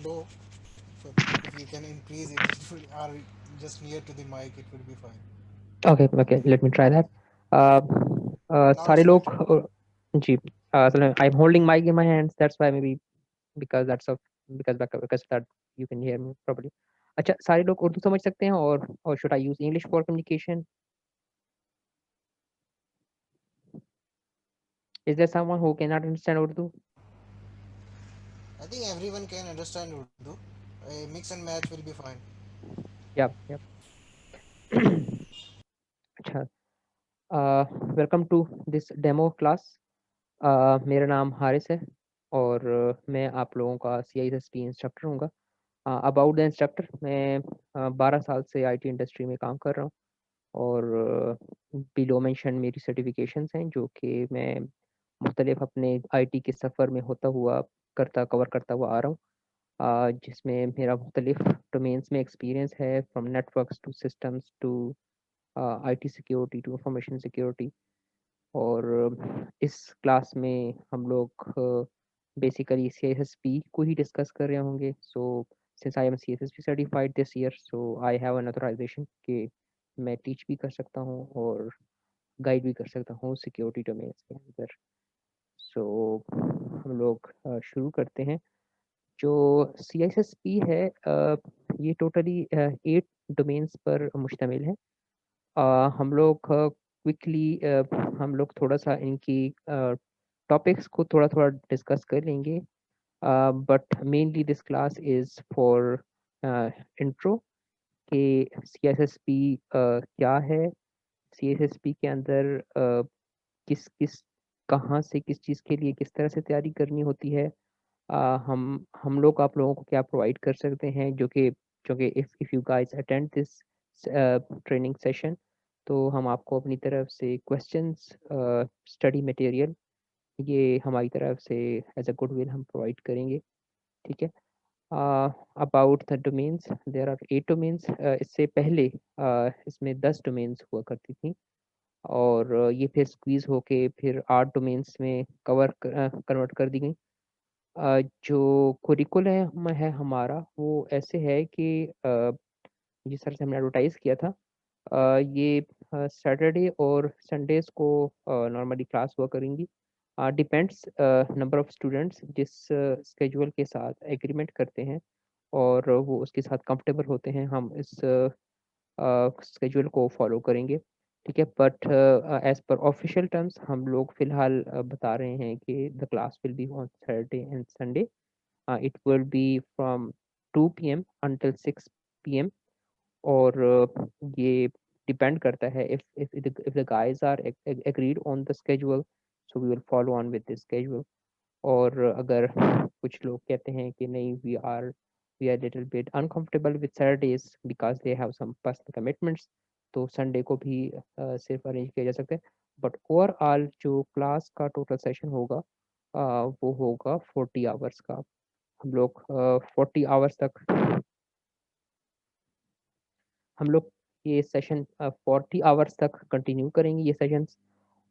low, so if you can increase it, it will, or just near to the mic, it will be fine. Okay, let me try that. uh, Now सारे it's लोग better. जी असल में I'm holding mic in my hands, that's why maybe because that's of because that you can hear me properly. अच्छा, सारे लोग उर्दू समझ सकते हैं और should I use English for communication? Is there someone who cannot understand Urdu? I think everyone can understand Urdu. A mix and match will be fine. Yeah, yeah. अच्छा, welcome to this demo class. मेरा नाम हारिस है और मैं आप लोगों का CISSP instructor हूँगा। अबाउट द इंस्ट्रक्टर, मैं 12 साल से IT इंडस्ट्री में काम कर रहा हूँ और बिलो मेंशन मेरी सर्टिफिकेशंस हैं जो कि मैं मुख्तलिफ अपने IT के सफ़र में होता हुआ कवर करता हुआ आ रहा हूँ। जिसमें मेरा मुख्तलिफ डोमेन्स में एक्सपीरियंस है, from networks to systems to IT security to information security. और इस क्लास में हम लोग बेसिकली CISSP को ही डिस्कस कर रहे होंगे। So since I am CISSP certified this year, so I have an authorization कि मैं टीच भी कर सकता हूँ और गाइड भी कर सकता हूँ सिक्योरिटी डोमेन्स के अंदर। सो हम लोग शुरू करते हैं। जो CISSP है, ये टोटली 8 डोमेन्स पर मुश्तमिल है। हम लोग क्विकली हम लोग थोड़ा-सा इनकी टॉपिक्स को थोड़ा-थोड़ा डिस्कस कर लेंगे। But mainly this class is for intro कि CISSP क्या है? CISSP के अंदर किस किस कहाँ से किस चीज़ के लिए किस तरह से तैयारी करनी होती है? हम लोग आप लोगों को क्या प्रोवाइड कर सकते हैं जो कि if you guys attend this training session, तो हम आपको अपनी तरफ से क्वेश्चंस, स्टडी मटेरियल, ये हमारी तरफ से एज अ गुडविल हम प्रोवाइड करेंगे। ठीक है। About the domains, there are 8 domains. इससे पहले इसमें 10 डोमेन्स हुआ करती थी और ये फिर स्क्वीज होके फिर 8 डोमेन्स में कन्वर्ट कर दी गई। जो कुरिकुलम है हमारा, वो ऐसे है कि जिस तरह से हमने एडवर्टाइज़ किया था, ये सैटरडे और संडेज़ को नॉर्मली क्लास हुआ करेंगी। डिपेंड्स नंबर ऑफ स्टूडेंट्स जिस स्केड्यूल के साथ एग्रीमेंट करते हैं और वो उसके साथ कंफर्टेबल होते हैं, हम इस स्केड्यूल को फॉलो करेंगे। ठीक है, but as per official terms हम लोग फ़िलहाल बता रहे हैं कि the class will be on Saturday and Sunday. It will be from 2 p.m. until 6 p.m. और ये डिपेंड करता है if the guys are agreed on the schedule, so we will follow on with this schedule. और अगर कुछ लोग कहते हैं कि नहीं, we are little bit uncomfortable with Saturdays because they have some personal commitments, तो संडे को भी सिर्फ अरेंज किया जा सकता है। बट ओवरऑल जो क्लास का टोटल सेशन होगा, वो होगा 40 आवर्स का। हम लोग 40 आवर्स तक हम लोग ये सेशन 40 आवर्स तक कंटिन्यू करेंगे ये सेशंस।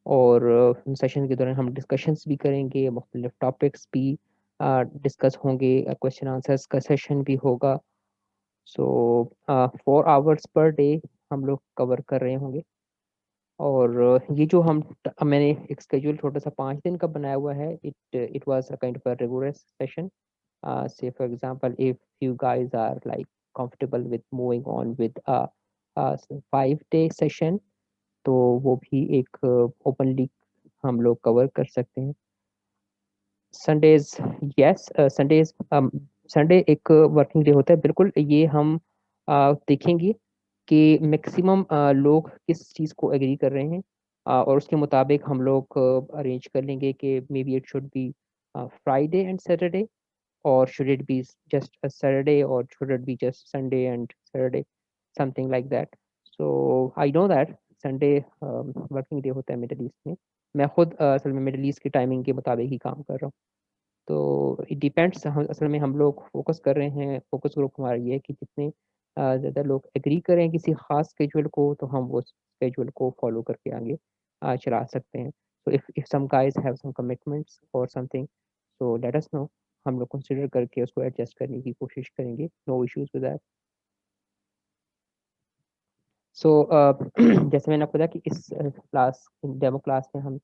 और सेशन के दौरान हम डिस्कशंस भी करेंगे, मुख्तलिफ टॉपिक्स भी डिस्कस होंगे, क्वेश्चन आंसर्स का सेशन भी होगा। सो 4 आवर्स पर डे हम लोग कवर कर रहे होंगे। और ये जो मैंने एक स्केड्यूल छोटा सा 5 दिन का बनाया हुआ है, it was a kind of a rigorous session. Say for example, if you guys are like comfortable with moving on with a 5 day session, तो वो भी एक ओपनली हम लोग कवर कर सकते हैं। संडेज, यस, संडे एक वर्किंग डे होता है, बिल्कुल। ये हम देखेंगे कि मैक्सिमम लोग किस चीज़ को एग्री कर रहे हैं, और उसके मुताबिक हम लोग अरेंज कर लेंगे कि may be it should be Friday and Saturday, or should it be just a Saturday, or should it be just Sunday and Saturday, something like that. So I know that Sunday working day होता है middle east में। मैं खुद असल में middle east की timing के मुताबिक ही काम कर रहा हूँ। तो इट डिपेंड्स, असल में हम लोग फोकस कर रहे हैं, फोकस ग्रुप हमारा ये है कि जितने ज़्यादा लोग एग्री करें किसी खास स्केड्यूल को, तो हम वो स्केड्यूल को फॉलो करके आगे चला सकते हैं। So if some guys have some commitments or something, so let us know। हम लोग कंसिडर करके उसको एडजस्ट करने की कोशिश करेंगे, नो इश्यूज विद दैट। सो जैसे मैंने आपको बताया कि इस क्लास डेमो क्लास में हम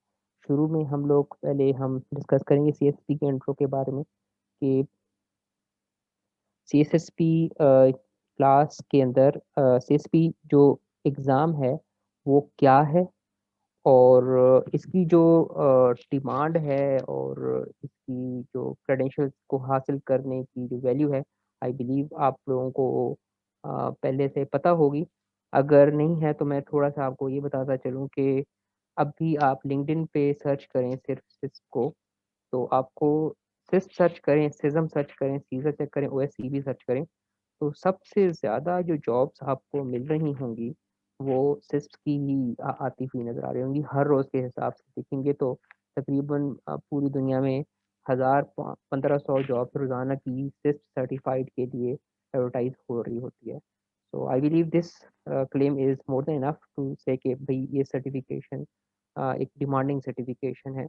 शुरू में हम लोग पहले हम डिस्कस करेंगे CSP के इंट्रो के बारे में कि CSSP क्लास के अंदर CSP जो एग्ज़ाम है वो क्या है, और इसकी जो डिमांड है और इसकी जो क्रेडेंशियल्स को हासिल करने की जो वैल्यू है, आई बिलीव आप लोगों को पहले से पता होगी। अगर नहीं है तो मैं थोड़ा-सा आपको ये बताता चलूँ कि अभी आप लिंक्डइन पे सर्च करें सिर्फ सिस्प को, तो आपको सिस्प सर्च करें, सिज़म सर्च करें, सीज़र चेक करें, OSCP सर्च करें, तो सबसे ज़्यादा जो जॉब्स आपको मिल रही होंगी, वो सिस्प की ही आती हुई नज़र आ रही होंगी। हर रोज़ के हिसाब से देखेंगे तो तकरीबन पूरी दुनिया में 1000 1500 जॉब्स रोज़ाना की सिस्प सर्टिफ़ाइड के लिए एडवर्टाइज़ हो रही होती है। So I believe this claim is more than enough to say कि भई ये सर्टिफ़िकेशन एक डिमांडिंग सर्टिफ़िकेशन है।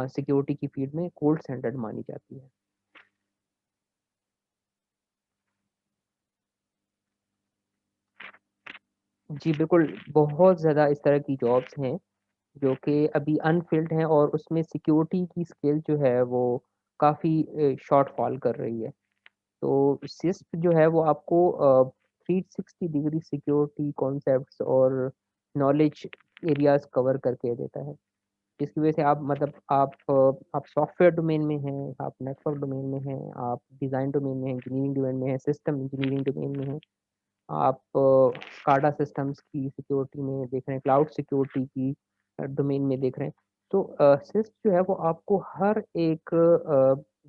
सिक्योरिटी की फ़ील्ड में गोल्ड स्टैंडर्ड मानी जाती है। जी, बिल्कुल, बहुत ज़्यादा इस तरह की जॉब्स हैं जो कि अभी अनफिल्ड हैं, और उसमें सिक्योरिटी की स्किल जो है वो काफ़ी शॉर्टफॉल कर रही है। तो सिस्प जो है वो आपको 360 डिग्री सिक्योरिटी कॉन्सेप्ट्स और नॉलेज एरियाज़ कवर करके देता है। जिसकी वजह से आप मतलब आप सॉफ्टवेयर डोमेन में हैं, आप नेटवर्क डोमेन में हैं, आप डिज़ाइन डोमेन में हैं, इंजीनियरिंग डोमेन में हैं, सिस्टम इंजीनियरिंग डोमेन में हैं, आप स्काडा सिस्टम्स की सिक्योरिटी में देख रहे हैं, क्लाउड सिक्योरिटी की डोमेन में देख रहे हैं। तो सिस्प जो है वो आपको हर एक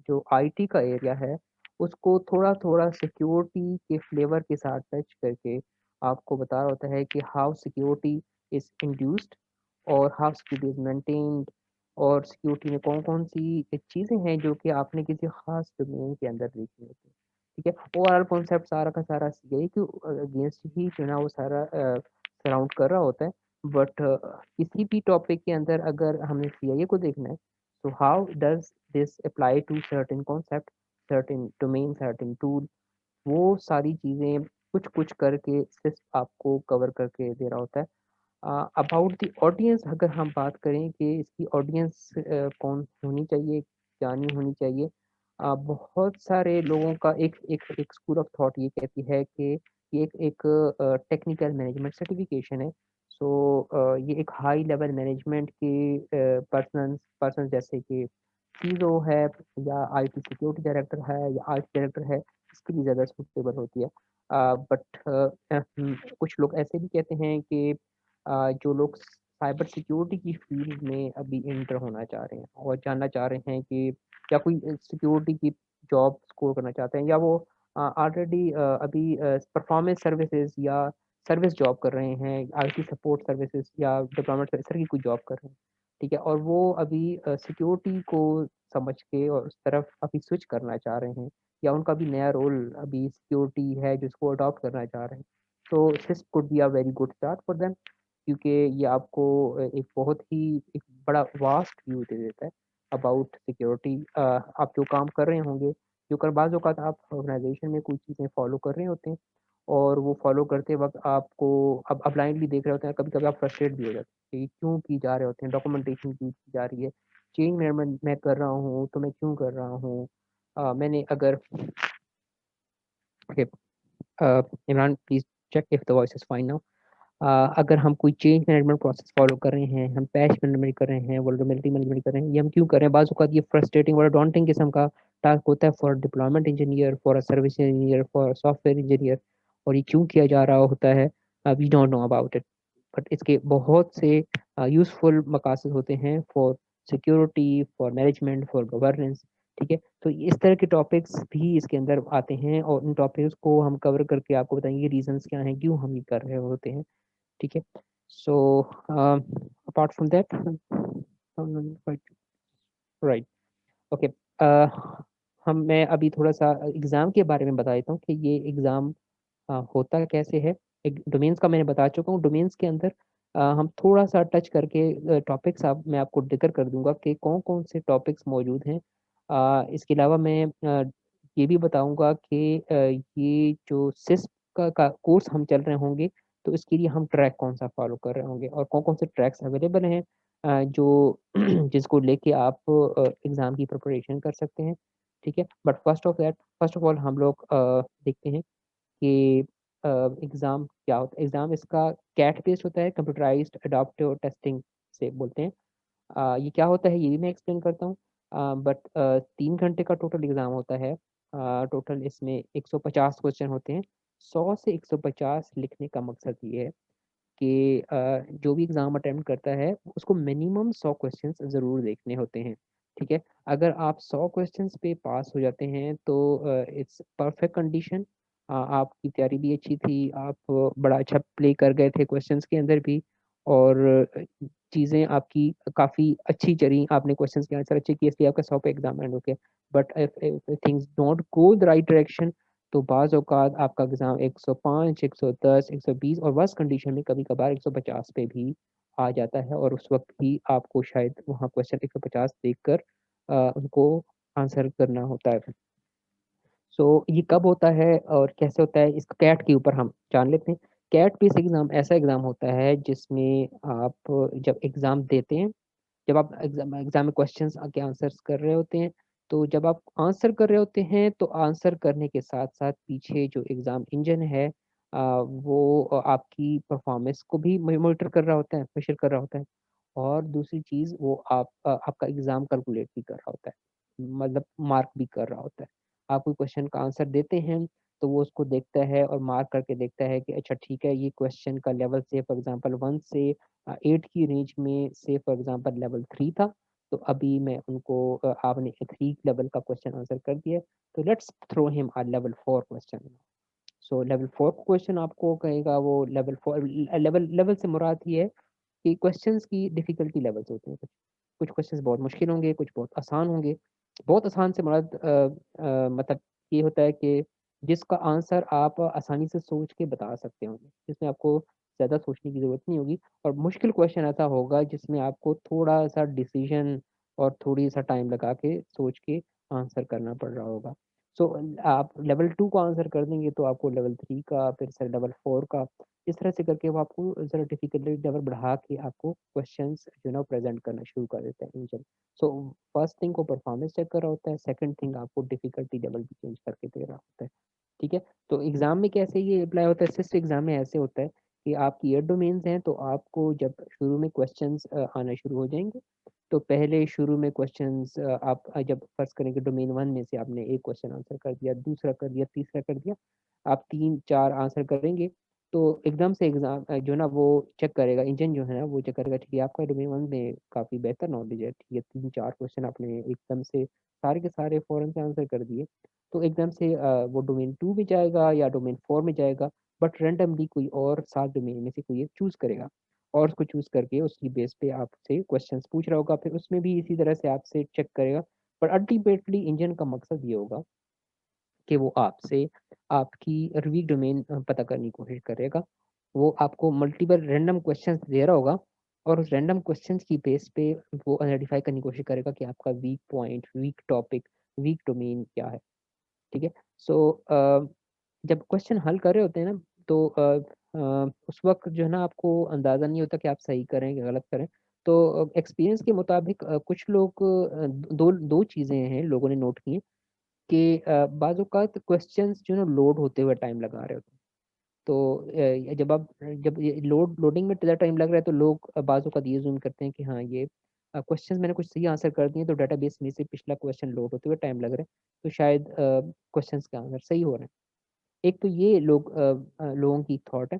जो आईटी का एरिया है, उसको थोड़ा-थोड़ा सिक्योरिटी के फ्लेवर के साथ टच करके आपको बता रहा होता है कि हाउ सिक्योरिटी इज़ इंड्यूस्ड और हाउ सिक्योरिटी इज़ मेंटेन्ड, और सिक्योरिटी में कौन-कौन सी चीज़ें हैं जो कि आपने किसी ख़ास डोमेन के अंदर देखी होती हैं। ठीक है? ओवरऑल कॉन्सेप्ट सारा का सारा यही कि अगेंस्ट ही जो है ना वो सारा सराउंड कर रहा होता है। बट किसी भी टॉपिक के अंदर अगर हमने सीआईए को देखना है, तो how does this apply to certain concept, certain domain, certain tool, वो सारी चीज़ें कुछ-कुछ करके सिर्फ़ आपको कवर करके दे रहा होता है। अबाउट द ऑडियंस अगर हम बात करें कि इसकी ऑडियंस कौन होनी चाहिए, क्या नहीं होनी चाहिए। बहुत सारे लोगों का एक एक एक स्कूल ऑफ थॉट ये कहती है कि ये एक एक टेक्निकल मैनेजमेंट सर्टिफिकेशन है। सो ये एक हाई लेवल मैनेजमेंट के पर्सन जैसे कि सीईओ है, या आईटी सिक्योरिटी डायरेक्टर है, या आईटी डायरेक्टर है, इसके लिए ज़्यादा सूटेबल होती है। कुछ लोग ऐसे भी कहते हैं कि जो लोग साइबर सिक्योरिटी की फील्ड में अभी एंटर होना चाह रहे हैं और जानना चाह रहे हैं कि या कोई सिक्योरिटी की जॉब स्कोर करना चाहते हैं, या वो ऑलरेडी अभी परफॉर्मेंस सर्विसेज या सर्विस जॉब कर रहे हैं, आईटी सपोर्ट सर्विसेज या डिप्लोयमेंट इस तरह की कोई जॉब कर रहे हैं, ठीक है, और वो अभी सिक्योरिटी को समझ के और उस तरफ अभी स्विच करना चाह रहे हैं, या उनका भी नया रोल अभी सिक्योरिटी है जिसको अडॉप्ट करना चाह रहे हैं। तो this could be a very good start for them, क्योंकि ये आपको एक बहुत ही एक बड़ा वास्ट व्यू दे देता है अबाउट सिक्योरिटी। आप जो काम कर रहे होंगे, जो कर बाज़ औक़ात आप ऑर्गेनाइज़ेशन में कोई चीज़ें फ़ॉलो कर रहे होते हैं, और वो फ़ॉलो करते वक़्त आपको अब आप ब्लाइंडली देख रहे होते हैं, कभी-कभी आप फ्रस्ट्रेट भी हो जाते हैं कि क्यों की जा रहे होते हैं, डॉक्यूमेंटेशन क्यों की जा रही है, चेंज मैनेजमेंट मैं कर रहा हूँ, तो मैं क्यों कर रहा हूँ? मैंने अगर okay, Imran please check if the voice is fine now. अगर हम कोई चेंज मैनेजमेंट प्रोसेस फ़ॉलो कर रहे हैं, हम पैच मैनेजमेंट कर रहे हैं, वल्नरेबिलिटी मैनेजमेंट कर रहे हैं, ये हम क्यों कर रहे हैं? बाज़ औक़ात ये फ्रस्ट्रेटिंग और डॉन्टिंग किस्म का टास्क होता है for deployment engineer, for a service engineer, for a software engineer, और ये क्यों किया जा रहा होता है? We don't know about it. But इसके बहुत से यूज़फुल मकासद होते हैं for security, for management, for governance, ठीक है? तो इस तरह के टॉपिक्स भी इसके अंदर आते हैं, और उन टॉपिक्स को हम कवर करके आपको बताएँगे रीज़न्स क्या हैं, क्यों हम ये कर रहे होते हैं। ठीक है? So apart from that right, okay, मैं अभी थोड़ा-सा एग्ज़ाम के बारे में बता देता हूँ कि ये एग्ज़ाम होता कैसे है? एक डोमेन्स का मैंने बता चुका हूँ, डोमेन्स के अंदर हम थोड़ा-सा टच करके टॉपिक्स आप मैं आपको ज़िक्र कर दूँगा कि कौन-कौन से टॉपिक्स मौजूद हैं। इसके अलावा मैं ये भी बताऊँगा कि ये जो सिस्प का कोर्स हम चल रहे होंगे, तो इसके लिए हम ट्रैक कौन-सा फ़ॉलो कर रहे होंगे और कौन-कौन से ट्रैक्स अवेलेबल हैं, जो जिसको लेके आप एग्ज़ाम की प्रिपरेशन कर सकते हैं, ठीक है? बट फर्स्ट ऑफ ऑल हम लोग देखते हैं कि अ, एग्ज़ाम क्या होता है। एग्ज़ाम इसका कैट बेस्ड होता है, कंप्यूटराइज़्ड एडाप्टिव टेस्टिंग से बोलते हैं। ये क्या होता है ये भी मैं एक्सप्लेन करता हूँ। बट 3 घंटे का टोटल एग्ज़ाम होता है। टोटल इसमें 150 क्वेश्चन होते हैं। 100 से 150 लिखने का मकसद ये है कि जो भी एग्ज़ाम अटेम्प्ट करता है, उसको मिनिमम 100 क्वेश्चन्स ज़रूर देखने होते हैं, ठीक है? अगर आप 100 क्वेश्चन्स पे पास हो जाते हैं तो इट्स परफेक्ट कंडीशन। आपकी तैयारी भी अच्छी थी, आप बड़ा अच्छा प्ले कर गए थे क्वेश्चन्स के अंदर भी और चीज़ें आपकी काफ़ी अच्छी चली, आपने क्वेश्चन्स के आंसर अच्छे किए इसलिए आपका 100 पे एग्ज़ाम एंड हो गया। But if things don't go the right direction तो बाज़ औक़ात आपका एग्ज़ाम 105, 110, 120 और वर्स्ट कंडीशन में कभी-कभार 150 पे भी आ जाता है और उस वक़्त भी आपको शायद वहाँ क्वेश्चन 150 देखकर उनको आंसर करना होता है। सो ये कब होता है और कैसे होता है इसका कैट के ऊपर हम जान लेते हैं। कैट बेस एग्ज़ाम ऐसा एग्ज़ाम होता है जिसमें आप जब एग्ज़ाम देते हैं, जब आप एग्ज़ाम एग्ज़ाम में क्वेश्चन्स के आंसर्स कर रहे होते हैं, तो जब आप आंसर कर रहे होते हैं, तो आंसर करने के साथ-साथ पीछे जो एग्ज़ाम इंजन है वो आपकी परफ़ॉर्मेंस को भी मॉनिटर कर रहा होता है, मेज़र कर रहा होता है। और दूसरी चीज़ वो आपका एग्ज़ाम कैलकुलेट भी कर रहा होता है, मतलब मार्क भी कर रहा होता है। आप कोई क्वेश्चन का आंसर देते हैं, तो वो उसको देखता है और मार्क करके देखता है कि अच्छा ठीक है, ये क्वेश्चन का लेवल से फॉर एग्ज़ाम्पल 1 से 8 की रेंज में से फॉर एग्ज़ाम्पल लेवल 3 था, तो अभी मैं उनको आपने 3 लेवल का क्वेश्चन आंसर कर दिया, तो let's throw him a level 4 question. So level 4 question आपको कहेगा वो लेवल 4 लेवल लेवल से मुराद ये है कि क्वेश्चंस की डिफ़िकल्टी लेवल्स होते हैं कुछ। कुछ क्वेश्चंस बहुत मुश्किल होंगे, कुछ बहुत आसान होंगे। बहुत आसान से मुराद मतलब ये होता है कि जिसका आंसर आप आसानी से सोच के बता सकते होंगे, जिसमें आपको ज़्यादा सोचने की ज़रूरत नहीं होगी और मुश्किल क्वेश्चन ऐसा होगा जिसमें आपको थोड़ा-सा डिसीज़न और थोड़ी-सा टाइम लगा के सोच के आंसर करना पड़ रहा होगा। सो आप लेवल 2 का आंसर कर देंगे तो आपको लेवल 3 का फिर से लेवल 4 का इस तरह से करके वो आपको ज़रा डिफ़िकल्टी लेवल बढ़ा के आपको क्वेश्चंस जो है ना प्रेज़ेंट करना शुरू कर देता है इंजन। सो फर्स्ट थिंग वो परफॉर्मेंस चेक कर रहा होता है, सेकंड थिंग आपको डिफ़िकल्टी लेवल भी चेंज करके दे रहा होता है। ठीक है? तो एग्ज़ाम में कैसे ये अप्लाई होता है? सिर्फ़ एग्ज़ाम में ऐसे होता है कि आपकी ईयर डोमेन्स हैं तो आपको जब शुरू में क्वेश्चंस आना शुरू हो जाएँगे, तो पहले शुरू में क्वेश्चंस आप जब फ़र्ज़ करें कि डोमेन 1 में से आपने एक क्वेश्चन आंसर कर दिया, दूसरा कर दिया, तीसरा कर दिया, आप 3-4 आंसर करेंगे तो एकदम से एग्ज़ाम जो है ना वो चेक करेगा इंजन जो है ना वो चेक करेगा ठीक है आपका डोमेन 1 में काफ़ी बेहतर नॉलेज है, ठीक है 3-4 क्वेश्चन आपने एकदम से सारे के सारे फ़ौरन से आंसर कर दिए। तो एकदम से वो डोमेन 2 में जाएगा या डोमेन 4 में जाएगा बट रैंडमली कोई और 7 डोमेन में से कोई एक चूज़ करेगा और उसको चूज़ करके उसकी बेस पे आपसे क्वेश्चंस पूछ रहा होगा, फिर उसमें भी इसी तरह से आपसे चेक करेगा। पर अल्टीमेटली इंजन का मकसद ये होगा कि वो आपसे आपकी वीक डोमेन पता करने की कोशिश करेगा। वो आपको मल्टीपल रैंडम क्वेश्चंस दे रहा होगा और उस रैंडम क्वेश्चंस की बेस पे वो आइडेंटिफ़ाई करने की कोशिश करेगा कि आपका weak point, weak topic, weak domain क्या है, ठीक है? सो जब क्वेश्चन हल कर रहे होते हैं ना तो उस वक़्त जो है ना आपको अंदाज़ा नहीं होता कि आप सही करें या गलत करें। तो एक्सपीरियंस के मुताबिक कुछ लोग 2 चीज़ें हैं लोगों ने नोट की हैं कि बाज़ औक़ात क्वेश्चंस जो है ना लोड होते हुए टाइम लगा रहे होते हैं। तो जब ये लोडिंग में ज़्यादा टाइम लग रहा है तो लोग बाज़ औक़ात ये अज़्यूम करते हैं कि हाँ, ये क्वेश्चंस मैंने कुछ सही आंसर कर दिए तो डेटाबेस में से पिछला क्वेश्चन लोड होते हुए टाइम लग रहा है, तो शायद क्वेश्चंस के आंसर सही हो रहे हैं। एक तो ये लोगों की थॉट है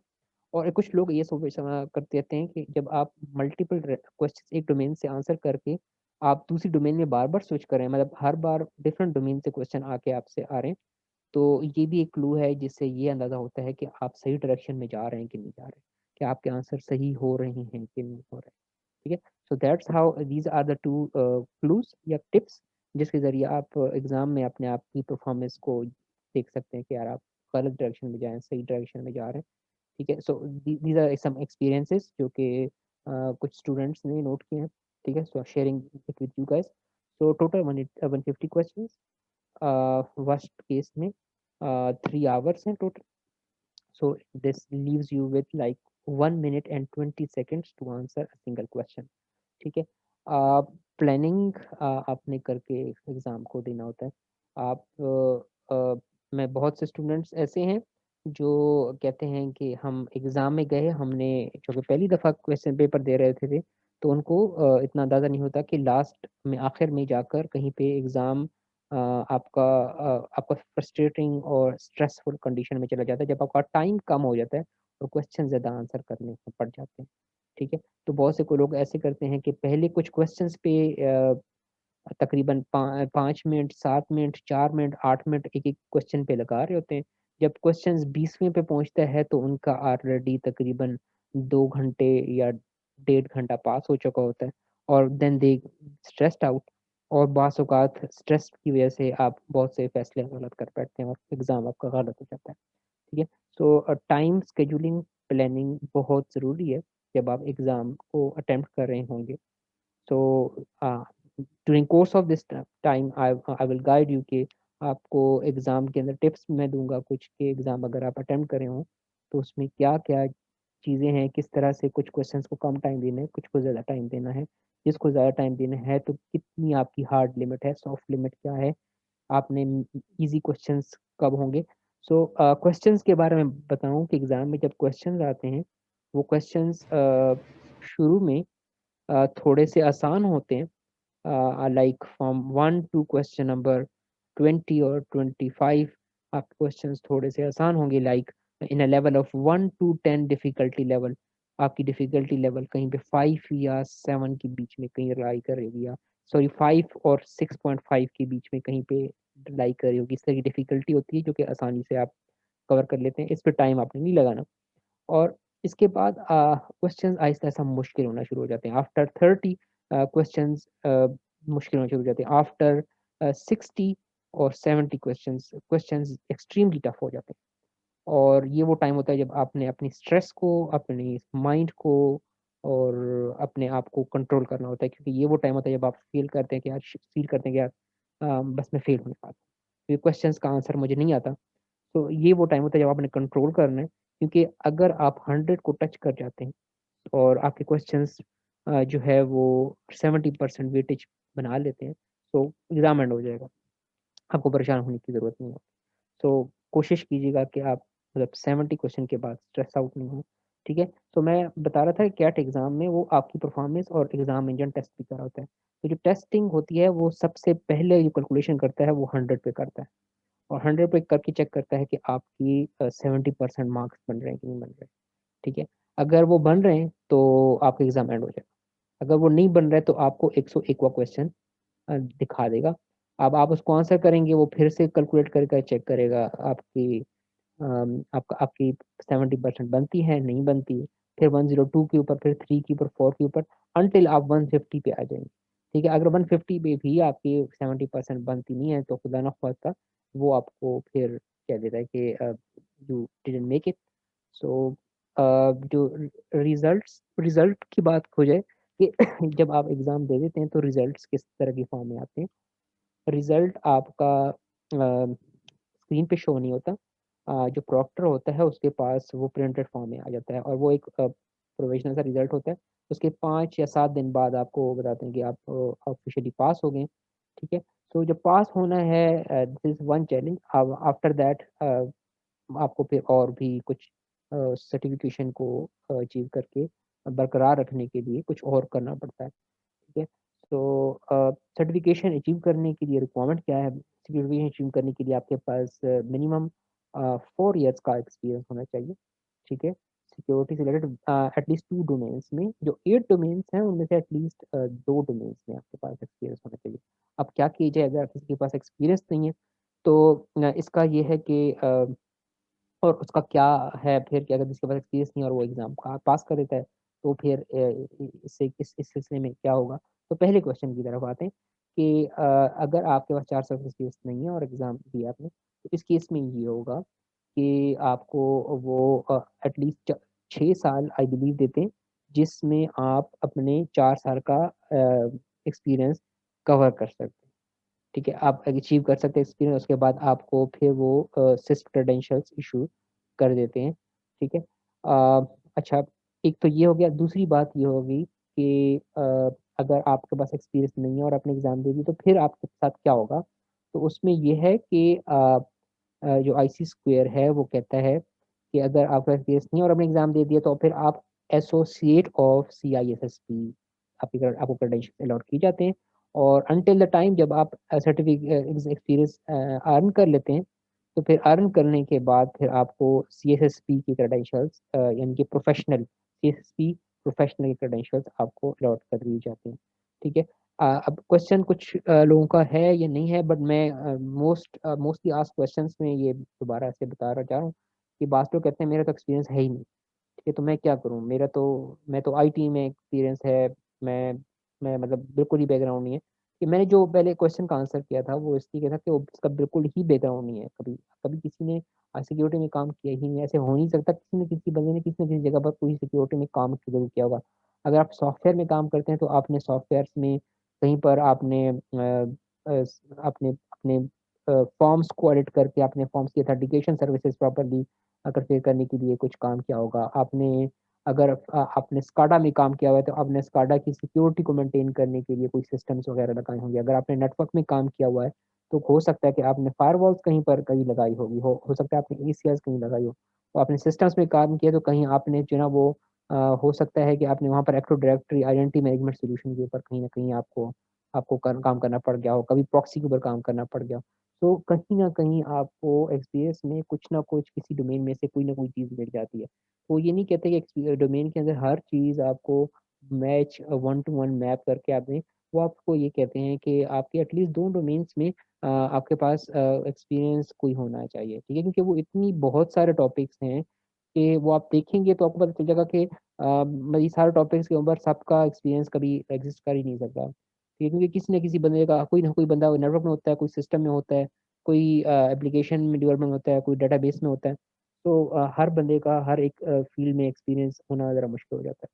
और कुछ लोग ये करते रहते हैं कि जब आप मल्टीपल क्वेश्चन एक डोमेन से आंसर करके आप दूसरी डोमेन में बार-बार स्विच कर रहे हैं, मतलब हर बार डिफरेंट डोमेन से क्वेश्चन आके आपसे आ रहे हैं, तो ये भी एक क्लू है जिससे ये अंदाज़ा होता है कि आप सही डायरेक्शन में जा रहे हैं कि नहीं जा रहे हैं, कि आपके आंसर सही हो रहे हैं कि नहीं हो रहे हैं, ठीक है? So that's how these are the 2 clues या टिप्स जिसके ज़रिए आप एग्ज़ाम में अपने आप की परफ़ॉर्मेंस को देख सकते हैं कि यार आप गलत डायरेक्शन में जाएँ, सही डायरेक्शन में जा रहे हैं, ठीक है? सो दीज़ आर सम एक्सपीरियंसेस जो कि कुछ स्टूडेंट्स ने नोट किए हैं, ठीक है? सो sharing it with you guys. So total 150 question, worst case में 3 hours हैं total. So this leaves you with like 1 minute and 20 seconds to answer a single question. ठीक है. प्लानिंग आपने करके एग्ज़ाम को देना होता है. आप मैं बहुत से स्टूडेंट्स ऐसे हैं जो कहते हैं कि हम एग्ज़ाम में गए, हमने जो कि पहली दफ़ा क्वेश्चन पेपर दे रहे थे, तो उनको इतना अंदाज़ा नहीं होता कि लास्ट में आखिर में जाकर कहीं पे एग्ज़ाम आपका फ्रस्ट्रेटिंग और स्ट्रेसफुल कंडीशन में चला जाता है, जब आपका टाइम कम हो जाता है और क्वेश्चन ज़्यादा आंसर करने पड़ जाते हैं. ठीक है. तो बहुत से को लोग ऐसे करते हैं कि पहले कुछ क्वेश्चंस पे तकरीबन 5 मिनट, 7 मिनट, 4 मिनट, 8 मिनट एक एक क्वेश्चन पे लगा रहे होते हैं. जब क्वेश्चन 20वें पे पहुंचता है तो उनका ऑलरेडी तकरीबन 2 घंटे या 1.5 घंटा पास हो चुका होता है, और देन दे स्ट्रेस्ड आउट. और बास औकात स्ट्रेस की वजह से आप बहुत से फैसले गलत कर बैठते हैं और एग्ज़ाम आपका गलत हो जाता है. ठीक है. सो टाइम स्केड्यूलिंग प्लानिंग बहुत ज़रूरी है जब आप एग्ज़ाम को अटेम्प्ट कर रहे होंगे. So during course of this time I will guide you कि आपको एग्ज़ाम के अंदर टिप्स मैं दूँगा कुछ, कि एग्ज़ाम अगर आप अटेम्प्ट कर रहे हो तो उसमें क्या-क्या चीज़ें हैं, किस तरह से कुछ क्वेश्चंस को कम टाइम देना है, कुछ को ज़्यादा टाइम देना है. जिसको ज़्यादा टाइम देना है तो कितनी आपकी हार्ड लिमिट है, सॉफ्ट लिमिट क्या है, आपने ईज़ी क्वेश्चंस कब होंगे. सो क्वेश्चंस के बारे में बताऊँ कि एग्ज़ाम में जब क्वेश्चंस आते हैं, वो क्वेश्चंस शुरू में थोड़े से आसान होते हैं. Like from 1 to question number 20 और 25 आपके क्वेश्चंस थोड़े से आसान होंगे. Like in a level of 1 to 10 difficulty level, आपकी डिफिकल्टी लेवल कहीं पे 5 या 7 के बीच में कहीं लाई कर रही होगी, या सॉरी 5 और 6.5 के बीच में कहीं पे लाई कर रही होगी. इस तरह की डिफिकल्टी होती है जो कि आसानी से आप कवर कर लेते हैं. इस पे टाइम आपने नहीं लगाना. और इसके बाद क्वेश्चंस आहिस्ता-आहिस्ता मुश्किल होना शुरू हो जाते हैं. आफ्टर 30 क्वेश्चंस मुश्किल होना शुरू हो जाते हैं. आफ्टर 60 और 70 क्वेश्चंस एक्सट्रीमली टफ हो जाते हैं. और ये वो टाइम होता है जब आपने अपनी स्ट्रेस को, अपने माइंड को और अपने आप को कंट्रोल करना होता है, क्योंकि ये वो टाइम होता है जब आप फ़ील करते हैं कि यार बस मैं फ़ेल होने वाला हूँ. ये क्वेश्चंस का आंसर मुझे नहीं आता. तो ये वो टाइम होता है जब आपने कंट्रोल करना है, क्योंकि अगर आप 100 को टच कर जाते हैं और आपके क्वेश्चंस जो है वो 70% वेटेज बना लेते हैं, तो एग्ज़ाम एंड हो जाएगा. आपको परेशान होने की ज़रूरत नहीं है. तो कोशिश कीजिएगा कि आप मतलब 70 क्वेश्चन के बाद स्ट्रेस आउट नहीं हो. ठीक है? तो मैं बता रहा था कि कैट एग्ज़ाम में वो आपकी परफॉर्मेंस और एग्ज़ाम इंजन टेस्ट भी कर रहा होता है. तो जो टेस्टिंग होती है वो सबसे पहले जो कैलकुलेशन करता है वो 100 पे करता है, और 100 पे करके चेक करता है कि आपकी 70% मार्क्स बन रहे हैं कि नहीं बन रहे. ठीक है? अगर वो बन रहे हैं तो आपका एग्ज़ाम एंड हो जाएगा. अगर वो नहीं बन रहा है तो आपको 101वाँ क्वेश्चन दिखा देगा. अब आप उसको आंसर करेंगे, वो फिर से कैलकुलेट करके चेक करेगा आपकी 70% बनती है, नहीं बनती है. फिर 102 के ऊपर, फिर 3 के ऊपर, 4 के ऊपर, अंटिल आप 150 पे आ जाएँगे. ठीक है? अगर 150 पे भी आपकी 70% बनती नहीं है तो खुदा ना ख़ास्ता वो आपको फिर कह देता है कि यू डिडन्ट मेक इट. सो जो रिज़ल्ट की बात हो जाए कि जब आप एग्ज़ाम दे देते हैं तो रिज़ल्ट्स किस तरह की फ़ॉर्म में आते हैं. रिज़ल्ट आपका स्क्रीन पे शो नहीं होता. जो प्रॉक्टर होता है उसके पास वो प्रिंटेड फॉर्म में आ जाता है, और वो एक प्रोविज़नल सा रिज़ल्ट होता है. उसके 5 या 7 दिन बाद आपको बताते हैं कि आप ऑफ़िशियली पास हो गए. ठीक है? तो जब पास होना है, दिस इज़ वन चैलेंज. अब आफ्टर दैट आपको फिर और भी कुछ सर्टिफ़िकेशन को अचीव करके बरकरार रखने के लिए कुछ और करना पड़ता है. ठीक है? तो सर्टिफ़िकेशन अचीव करने के लिए रिक्वायरमेंट क्या है? सर्टिफ़िकेशन अचीव करने के लिए आपके पास मिनिमम 4 इयर्स का एक्सपीरियंस होना चाहिए. ठीक है? सिक्योरिटी से रिलेटेड एटलीस्ट 2 डोमेन्स में, जो 8 डोमेन्स हैं उनमें से एटलीस्ट 2 डोमेन्स में आपके पास एक्सपीरियंस होना चाहिए. अब क्या किया जाए अगर किसी के पास एक्सपीरियंस नहीं है, तो इसका ये है कि और उसका क्या है फिर कि अगर जिसके पास एक्सपीरियंस नहीं है और वो एग्ज़ाम का पास कर देता है, तो फिर इससे इस सिलसिले में क्या होगा? तो पहले क्वेश्चन की तरफ आते हैं कि अगर आपके पास 4 साल का एक्सपीरियंस नहीं है और एग्ज़ाम दिया आपने, तो इस केस में ये होगा कि आपको वो एटलीस्ट 6 साल आई बिलीव देते हैं, जिसमें आप अपने 4 साल का एक्सपीरियंस कवर कर सकते हैं। ठीक है, आप अचीव कर सकते हैं एक्सपीरियंस, उसके बाद आपको फिर वो सिस्प क्रेडेंशियल्स इशू कर देते हैं। ठीक है। अच्छा, एक तो ये हो गया। दूसरी बात ये होगी कि अगर आपके पास एक्सपीरियंस नहीं है और आपने एग्ज़ाम दे दी, तो फिर आपके साथ क्या होगा? तो उसमें ये है कि जो आईसी स्क्वायर है वो कहता है कि अगर आपका एक्सपीरियंस नहीं है और आपने एग्ज़ाम दे दिया, तो फिर आप एसोसिएट ऑफ सीआईएसएसपी, आपको क्रेडेंशियल अलॉट किए जाते हैं। और अनटिल द टाइम जब आप सर्टिफिकेट एक्सपीरियंस अर्न कर लेते हैं, तो फिर अर्न करने के बाद फिर आपको सीएसएसपी की क्रेडेंशियल्स, यानी कि प्रोफेशनल सीएसएसपी प्रोफेशनल की क्रेडेंशियल्स आपको अलॉट कर दी जाती हैं। ठीक है। अब क्वेश्चन कुछ लोगों का है या नहीं है, बट मैं मोस्टली आस्क्ड क्वेश्चंस में ये दोबारा से बता रहा जा रहा हूँ कि बास लोग कहते हैं मेरा तो एक्सपीरियंस है ही नहीं। ठीक है, तो मैं क्या करूँ? मैं तो आईटी में एक्सपीरियंस है। मैं मैं मतलब बिल्कुल ही बैकग्राउंड नहीं है। कि मैंने जो पहले क्वेश्चन का आंसर किया था वो इसलिए था कि वो उसका बिल्कुल ही बैकग्राउंड नहीं है। कभी कभी किसी ने सिक्योरिटी में काम किया ही नहीं, ऐसे हो नहीं सकता। किसी न किसी बंदे ने किसी न किसी जगह पर कोई सिक्योरिटी में काम जरूर किया होगा। अगर आप सॉफ्टवेयर में काम करते हैं तो आपने सॉफ्टवेयर में कहीं पर आपने अपने अपने फॉर्म्स को एडिट करके अपने फॉर्म्स की ऑथेंटिकेशन सर्विसेज प्रॉपर्ली कंफिगर करने के लिए कुछ काम किया होगा आपने। अगर आपने स्काडा में काम किया हुआ है तो आपने स्काडा की सिक्योरिटी को मेंटेन करने के लिए कोई सिस्टम्स वगैरह लगाए होंगे। अगर आपने नेटवर्क में काम किया हुआ है तो हो सकता है कि आपने फायरवॉल्स कहीं लगाई होगी, हो सकता है आपने एसीएस कहीं लगाई हो। तो आपने सिस्टम्स में काम किया तो कहीं आपने जो ना वो हो सकता है कि आपने वहाँ पर active directory identity management solution के ऊपर कहीं ना कहीं आपको आपको काम करना पड़ गया हो, कभी प्रॉक्सी के ऊपर काम करना पड़ गया हो। तो कहीं न कहीं आपको एक्सपीरियंस में कुछ ना कुछ किसी डोमेन में से कोई ना कोई चीज़ मिल जाती है। वो ये नहीं कहते कि डोमेन के अंदर हर चीज़ आपको match one two one map करके आपने, वो आपको ये कहते हैं कि आपके एटलीस्ट 2 डोमेन्स में आपके पास एक्सपीरियंस कोई होना चाहिए। ठीक है? क्योंकि वो इतनी बहुत सारे टॉपिक्स हैं कि वो आप देखेंगे तो आपको पता चल जाएगा कि मतलब ये सारे टॉपिक्स के ऊपर सबका एक्सपीरियंस कभी एग्ज़िस्ट कर ही नहीं सकता। ठीक है? क्योंकि किसी न किसी बंदे का कोई ना कोई बंदा नेटवर्क में होता है, कोई सिस्टम में होता है, कोई एप्लीकेशन में डेवलपमेंट होता है, कोई डेटाबेस में होता है। तो हर बंदे का हर एक फ़ील्ड में एक्सपीरियंस होना ज़रा मुश्किल हो जाता है।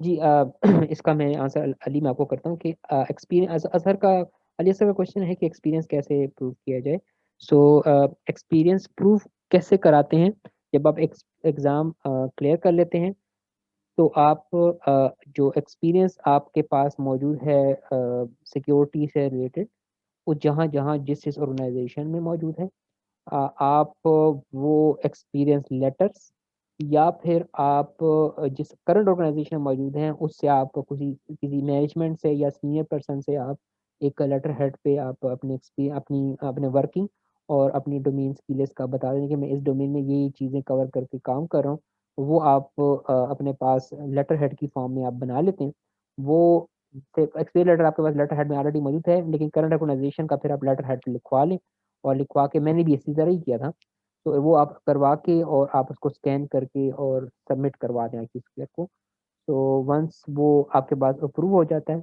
जी, इसका मैं आंसर अली मैं आपको करता हूँ कि एक्सपीरियंस अज़हर का अली असर का क्वेश्चन है कि एक्सपीरियंस कैसे प्रूव किया जाए? सो एक्सपीरियंस प्रूव कैसे कराते हैं? जब आप एग्ज़ाम क्लियर कर लेते हैं तो आप जो एक्सपीरियंस आपके पास मौजूद है सिक्योरिटी से रिलेटेड, वो जहाँ-जहाँ जिस ऑर्गेनाइज़ेशन में मौजूद है, आप वो एक्सपीरियंस लेटर्स या फिर आप जिस करंट ऑर्गेनाइजेशन में मौजूद हैं उससे आप किसी किसी मैनेजमेंट से या सीनियर पर्सन से आप एक लेटर हेड पे आप अपने वर्किंग और अपनी डोमेन की लिस्ट का बता दें कि मैं इस डोमेन में ये चीज़ें कवर करके काम कर रहा हूँ। वो आप अपने पास लेटर हेड की फॉर्म में आप बना लेते हैं। वो एक्सपीरियंस लेटर आपके पास लेटर हेड में ऑलरेडी मौजूद है, लेकिन करंट ऑर्गेनाइजेशन का फिर आप लेटर हेड लिखवा लें और लिखवा के मैंने भी इसी तरह ही किया था। तो वो आप करवा के और आप उसको स्कैन करके और सबमिट करवा दें आईटी स्क्वायर को। तो वंस वो आपके पास अप्रूव हो जाता है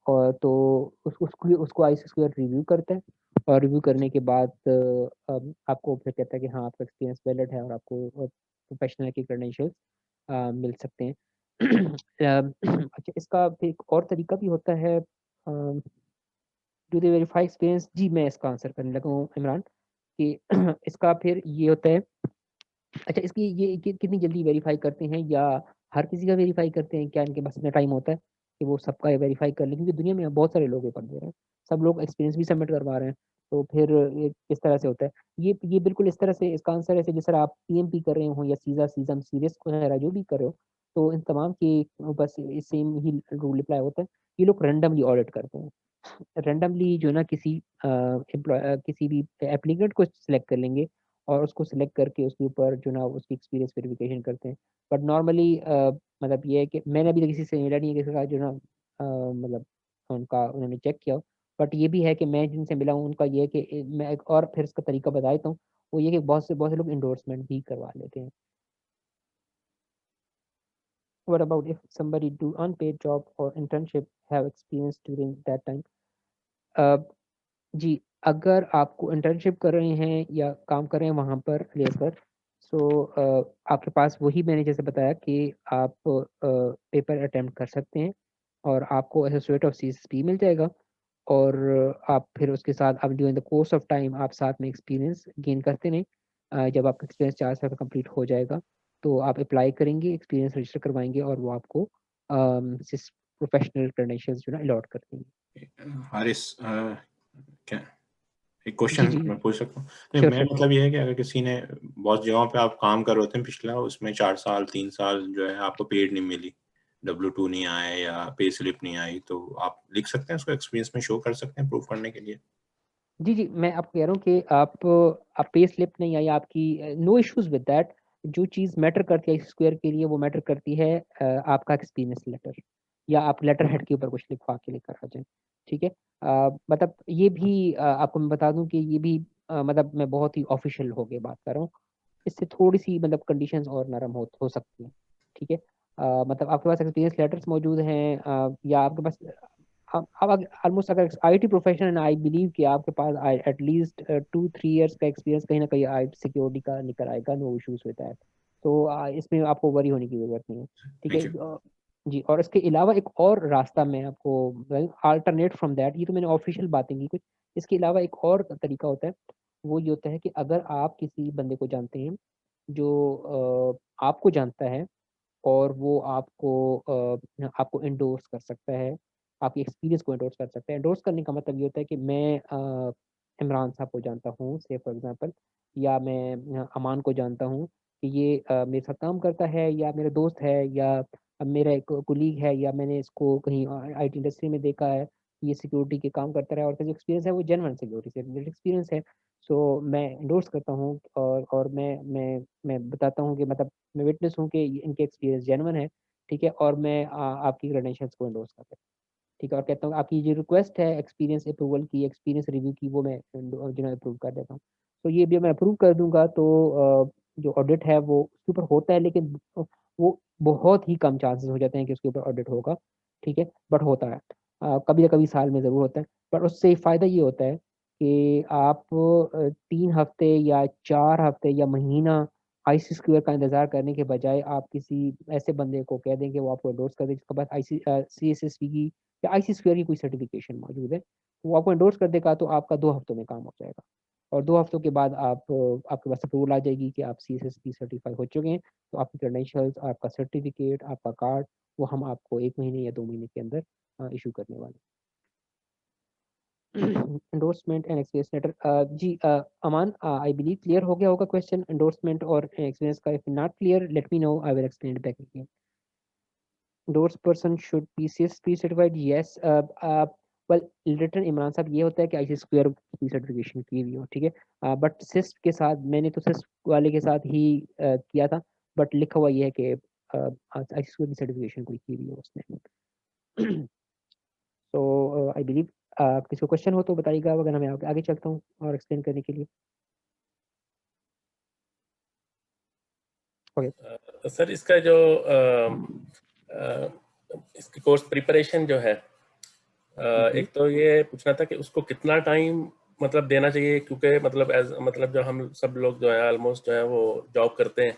और तो उसको आईटी स्क्वायर रिव्यू करता है और रिव्यू करने के बाद आपको फिर कहता है कि हाँ, आपका एक्सपीरियंस वैलिड है और आपको प्रोफेशनल के क्रेडेंशियल्स मिल सकते हैं। अच्छा, इसका फिर एक और तरीका भी होता है डू दे वेरीफाई एक्सपीरियंस? जी, मैं इसका आंसर करने लगा हूँ इमरान कि इसका फिर ये होता है। अच्छा, इसकी ये कि कितनी जल्दी वेरीफाई करते हैं या हर किसी का वेरीफाई करते हैं? क्या इनके पास इतना टाइम होता है कि वो सबका वेरीफाई कर लें? क्योंकि दुनिया में बहुत सारे लोग पेपर दे रहे हैं, सब लोग एक्सपीरियंस भी सबमिट करवा रहे हैं, तो फिर ये किस तरह से होता है? ये बिल्कुल इस तरह से इसका आंसर ऐसे जिस तरह आप पीएमपी कर रहे हो या सीज़ा, सीज़म, सीरियस वगैरह जो भी कर रहे हो, तो इन तमाम के बस सेम ही रूल अप्लाई होता है। ये लोग रैंडमली ऑडिट करते हैं। रैंडमली जो है ना किसी भी एप्लीकेंट को सिलेक्ट कर लेंगे और उसको सिलेक्ट करके उसके ऊपर जो ना उसकी एक्सपीरियंस वेरिफिकेशन करते हैं। बट नॉर्मली मतलब ये है कि मैंने अभी तक किसी से मिला नहीं है किसी का जो ना मतलब उनका उन्होंने चेक किया हो। बट ये भी है कि मैं जिनसे मिला हूँ उनका ये है कि मैं एक और फिर इसका तरीका बता देता हूँ। वो ये है कि बहुत से लोग एंडोर्समेंट भी करवा लेते हैं। What about if somebody do unpaid job और internship have experience during that time? Uh, जी, अगर आपको इंटर्नशिप कर रहे हैं या काम कर रहे हैं वहाँ पर लेबर, आपके पास वही मैंने जैसे बताया कि आप पेपर अटेम्प्ट कर सकते हैं और आपको एसोसिएट ऑफ CSSP मिल जाएगा। और आप फिर उसके साथ अब during the course of time आप साथ में एक्सपीरियंस गेन करते रहें। जब आपका एक्सपीरियंस 4 साल का कंप्लीट हो जाएगा तो आप अप्लाई करेंगे, एक्सपीरियंस रजिस्टर करवाएंगे और वो आपको सिस प्रोफेशनल क्रेडेंशियल्स जो है ना अलॉट कर देंगे। हारिस, क्या एक जी क्वेश्चन जी मैं पूछ सकता हूँ? नहीं, श्योर मैं श्योर। मतलब ये है कि अगर किसी ने बहुत जगहों पे आप काम कर रहे होते हैं पिछला, उसमें 4 साल 3 साल जो है आपको पेड नहीं मिली, W2 नहीं आए या पे स्लिप नहीं आई, तो आप लिख सकते हैं उसको, एक्सपीरियंस में शो कर सकते हैं प्रूव करने के लिए? जी, जी, मैं आपको कह रहा हूँ कि आप पे स्लिप नहीं आई आपकी, नो इश्यूज़ विद दैट। जो चीज़ मैटर करती है स्क्वायर के लिए वो मैटर करती है आपका एक्सपीरियंस लेटर, या आप लेटर हेड के ऊपर कुछ लिखवा के लेकर आ जाएँ, ठीक है? मतलब ये भी आपको मैं बता दूँ कि ये भी मतलब मैं बहुत ही ऑफ़िशियल होके बात कर रहा हूँ। इससे थोड़ी-सी मतलब कंडीशंस और नरम हो सकती हैं, ठीक है? मतलब आपके पास एक्सपीरियंस लेटर्स मौजूद हैं, या आपके पास आप ऑलमोस्ट अगर आईटी प्रोफेशनल आई बिलीव कि आपके पास एटलीस्ट 2-3 इयर्स का एक्सपीरियंस कहीं ना कहीं आई सिक्योरिटी का निकल आएगा, नो इश्यूज विद दैट। तो इसमें आपको वरी होने की जरूरत नहीं है, ठीक है? Thank you. जी, और इसके अलावा एक और रास्ता मैं आपको अल्टरनेट फ्रॉम दैट, ये तो मैंने ऑफिशियल बातें की कुछ, इसके अलावा एक और तरीका होता है। वो ये होता है कि अगर आप किसी बंदे को जानते हैं जो आपको जानता है और वो आपको एंडोर्स कर सकता है, आपके एक्सपीरियंस को एंडोर्स कर सकता है। एंडोर्स करने का मतलब ये होता है कि मैं इमरान साहब को जानता हूँ से फॉर एग्ज़ाम्पल, या मैं अमान को जानता हूँ कि ये मेरे साथ काम करता है या मेरा दोस्त है या मेरा एक कोलीग है, या मैंने इसको कहीं आईटी इंडस्ट्री में देखा है, ये सिक्योरिटी के काम करता रहा है और इसका जो एक्सपीरियंस है वो जेन्युइन सिक्योरिटी से रिलेटेड एक्सपीरियंस है। सो मैं एंडोर्स करता हूँ और मैं बताता हूँ कि मतलब मैं विटनेस हूँ कि इनके एक्सपीरियंस जेन्युइन है, ठीक है? और मैं आपकी क्रेडेंशियल्स को एंडोर्स करता हूँ, ठीक है? और कहता हूँ आपकी जो रिक्वेस्ट है एक्सपीरियंस अप्रूवल की, एक्सपीरियंस रिव्यू की, वो मैं जो है अप्रूव कर देता हूँ। तो ये भी मैं अप्रूव कर दूँगा तो जो ऑडिट है वो उसके ऊपर होता है, लेकिन वो बहुत ही कम चांसेस हो जाते हैं कि उसके ऊपर ऑडिट होगा, ठीक है? बट होता है। कभी ना कभी साल में ज़रूर होता है। पर उससे फ़ायदा ये होता है कि आप 3 हफ्ते या 4 हफ्ते या महीना आईसी स्क्वायर का इंतज़ार करने के बजाय आप किसी ऐसे बंदे को कह दें कि वो आपको एंडोर्स कर दे जिसके पास सीएसएसपी की या आईसी स्क्वायर की कोई सर्टिफ़िकेशन मौजूद है। वो आपको एंडोर्स कर देगा तो आपका 2 हफ्तों में काम हो जाएगा। और 2 हफ्तों के बाद आपके पास अप्रूवल आ जाएगी कि आप सीएसएसपी सर्टिफ़ाई हो चुके हैं। तो आपकी क्रेडेंशियल्स, आपका सर्टिफ़िकेट, आपका कार्ड, वो हम आपको 1 महीने या 2 महीने के अंदर इश्यू करने वाले हैं। एंडोर्समेंट एंड एक्सपीरियंस लेटर, जी, अमान, आई बिलीव क्लियर हो गया होगा क्वेश्चन एंडोर्समेंट और एक्सपीरियंस का। If not clear let me know, I will explain it back again. Endorsed person should be CSP certified, yes। Well return Imran साहब ये होता है कि आईसी स्क्वायर की सर्टिफिकेशन की हुई हो, ठीक है? बट सिस्ट के साथ मैंने तो सिस्ट वाले के साथ ही किया था, बट लिखा हुआ ये है कि आईसी स्क्वायर की सर्टिफिकेशन कोई की हुई हो उसने। सो आई बिलीव किसी को क्वेश्चन हो तो बताइएगा, वरना मैं आगे आगे चलता हूँ और एक्सप्लेन करने के लिए। ओके। सर इसका जो अ, इसकी कोर्स प्रिपरेशन जो है, जी एक तो ये पूछना था कि उसको कितना टाइम मतलब देना चाहिए, क्योंकि मतलब एज मतलब जो हम सब लोग जो है ऑलमोस्ट जो है वो जॉब करते हैं,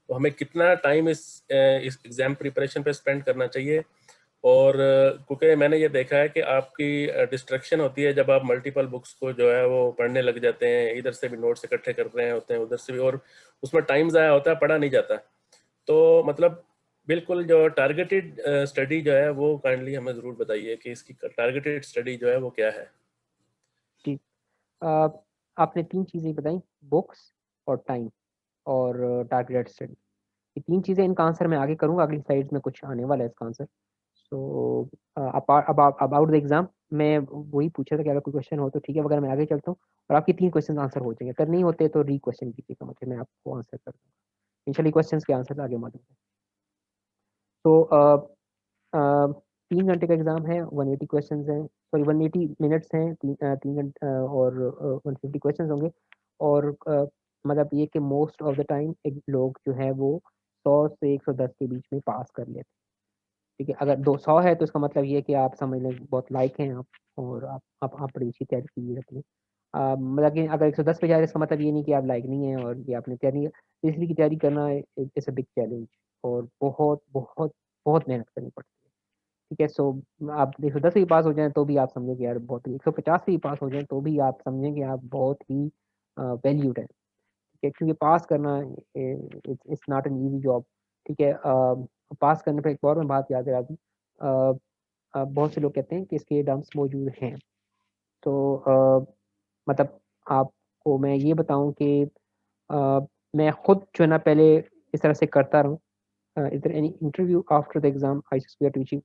तो हमें कितना टाइम इस एग्जाम प्रिपरेशन पे स्पेंड करना चाहिए। और क्योंकि मैंने ये देखा है कि आपकी डिस्ट्रैक्शन होती है जब आप मल्टीपल बुक्स को जो है वो पढ़ने लग जाते हैं, इधर से भी नोट्स इकट्ठे कर रहे होते हैं, उधर से भी, और उसमें टाइम ज़ाया होता है, पढ़ा नहीं जाता। तो मतलब बिल्कुल जो टारगेटेड स्टडी जो है वो काइंडली हमें ज़रूर बताइए कि इसकी टारगेटेड स्टडी जो है वो क्या है। जी, आपने 3 चीज़ें बताई, बुक्स और टाइम और टारगेटेड स्टडी। ये 3 चीज़ें, इनका आंसर मैं आगे करूँगा, अगली स्लाइड्स में कुछ आने वाला है इसका answer. So about the exam मैं वही पूछा था कि अगर कोई क्वेश्चन हो तो ठीक है, वगैरह मैं आगे चलता हूँ और आपके 3 क्वेश्चन आंसर हो जाएंगे। अगर नहीं होते तो री क्वेश्चन कीजिएगा मुझे, मैं आपको आंसर कर दूँगा। इनिशियली क्वेश्चंस के आंसर आगे मौजूद है। तो 3 घंटे का एग्ज़ाम है, 180 क्वेश्चंस हैं, सॉरी 180 मिनट्स हैं, 3 घंटे और 150 क्वेश्चंस होंगे। और मतलब ये कि मोस्ट ऑफ द टाइम एक लोग जो है वो 100 से 110 के बीच में पास कर लेते हैं, ठीक है? अगर 200 है तो इसका मतलब ये है कि आप समझ लें बहुत लायक हैं आप, और आप बड़ी अच्छी तैयारी की रहती है। मतलब कि अगर 110 पे जा रहे हैं इसका मतलब ये नहीं कि आप लायक नहीं है और ये आपने तैयारी, इसलिए की तैयारी करना इज़ अ बिग चैलेंज और बहुत बहुत बहुत मेहनत करनी पड़ती है। ठीक है, सो आप 110 से भी पास हो जाएँ तो भी आप समझें कि यार बहुत ही, 150 से भी पास हो जाएँ तो भी आप समझें कि आप बहुत ही वैल्यूड हैं। ठीक है, क्योंकि पास करना it's not an easy job. ठीक है, पास करने पे एक और मैं बात याद दिला दूँ, बहुत से लोग कहते हैं कि इसके डम्प्स मौजूद हैं। तो मतलब आपको मैं ये बताऊँ कि मैं खुद जो है ना पहले इस तरह से करता रहूँ। Is there any interview after the exam ICS we are teaching?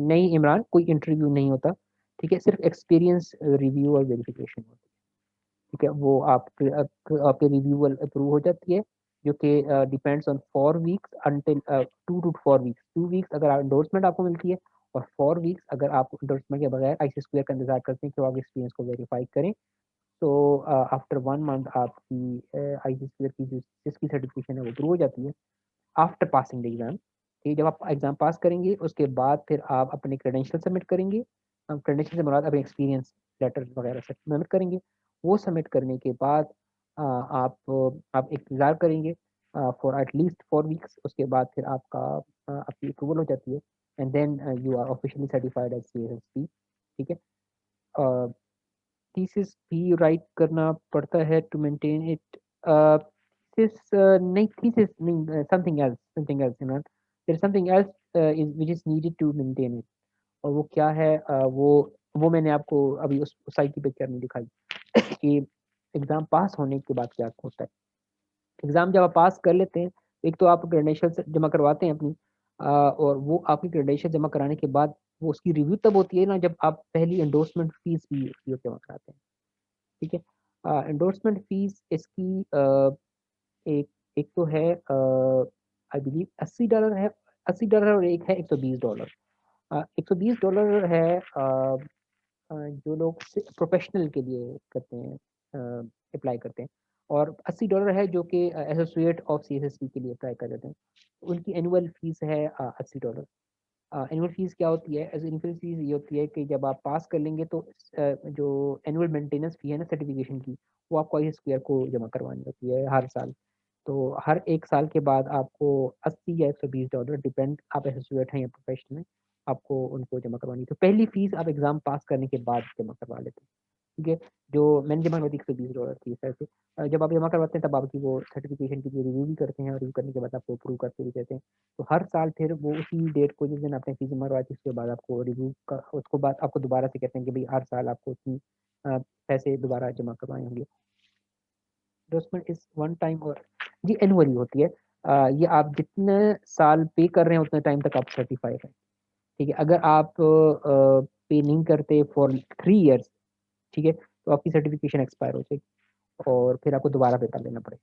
नहीं इमरान, कोई इंटरव्यू नहीं होता। ठीक है, सिर्फ एक्सपीरियंस रिव्यू और वेरिफिकेशन होती है। ठीक है, वो आपके रिव्यूअल अप्रूव हो जाती है, जो कि depends on 4 weeks until 2 to 4 weeks. 2 weeks अगर आप एंडोर्समेंट आपको मिलती है और 4 वीक्स अगर आप एंडोर्समेंट के बगैर आईसीएस स्क्वायर का इंतज़ार करते हैं कि वो आपके एक्सपीरियंस को वेरीफाई करें। तो आफ्टर 1 मंथ आपकी आईसीएस स्क्वायर की जिसकी सर्टिफिकेशन है वो अप्रूव हो जाती है आफ्टर पासिंग द एग्ज़ाम। ठीक है, जब आप एग्ज़ाम पास करेंगे उसके बाद फिर आप अपने क्रेडेंशियल सबमिट करेंगे। क्रेडेंशियल से मुराद अपने एक्सपीरियंस लेटर वगैरह सबमिट करेंगे। वो सबमिट करने के बाद आप इंतज़ार करेंगे फॉर एट लीस्ट 4 वीक्स। उसके बाद फिर आपकी अप्रूवल हो जाती है and then you are officially certified as CSSP. ठीक है, थीसिस भी राइट करना पड़ता है टू मेंटेन इट। थीसिस नहीं, थीसिस नहीं, something else you know, there is something else is which is needed to maintain it. और वो क्या है, वो मैंने आपको अभी उस साइट की पिक्चर नहीं दिखाई कि एग्ज़ाम पास होने के बाद क्या होता है। एग्ज़ाम जब आप पास कर लेते हैं, एक तो आप क्रेडेंशियल्स जमा करवाते हैं अपनी, और वो आपकी क्रेडेंशियल जमा कराने के बाद वो उसकी रिव्यू तब होती है ना जब आप पहली एंडोर्समेंट फीस भी उसकी जमा कराते हैं। ठीक है, एंडोर्समेंट फीस इसकी एक एक तो है आई बिलीव $80 है। $80 और एक है $120। $120 है जो लोग प्रोफेशनल के लिए करते हैं, अप्लाई करते हैं, और $80 है जो कि एसोसिएट ऑफ सीएसएसपी के लिए अप्लाई कर देते हैं। उनकी एनुअल फीस है $80। एनुअल फीस क्या होती है? एनुअल फीस ये होती है कि जब आप पास कर लेंगे तो जो एनुअल मेंटेनेंस फी है ना सर्टिफिकेशन की, वो आपको आई स्क्वायर को जमा करवानी होती है हर साल। तो हर 1 साल के बाद आपको 80 या $120 डिपेंड आप एसोसिएट हैं या प्रोफेशनल हैं, आपको उनको जमा करवानी है। तो पहली फीस आप एग्ज़ाम पास करने के बाद जमा करवा लेते हैं। ठीक है, जो मैंने जमा करवाई थी $120 थी इस तरह से। जब आप जमा करवाते हैं तब आपकी वो सर्टिफिकेशन की रिव्यू भी करते हैं और रिव्यू करने के बाद आपको अप्रूव करके भी देते हैं। तो हर साल फिर वो उसी डेट को जिस दिन आपने फीस जमा करवाई थी उसके बाद आपको रिव्यू का उसको बाद आपको दोबारा से कहते हैं कि भाई हर साल आपको उतनी पैसे दोबारा जमा करवाए होंगे। एंडोर्समेंट इज़ वन टाइम और ये एनुअली होती है। ये आप जितने साल पे कर रहे हैं उतने टाइम तक आप सर्टिफाइड हैं। ठीक है, अगर आप पे नहीं करते फॉर 3 इयर्स, ठीक है, तो आपकी सर्टिफिकेशन एक्सपायर हो जाएगी और फिर आपको दोबारा पेपर देना पड़ेगा।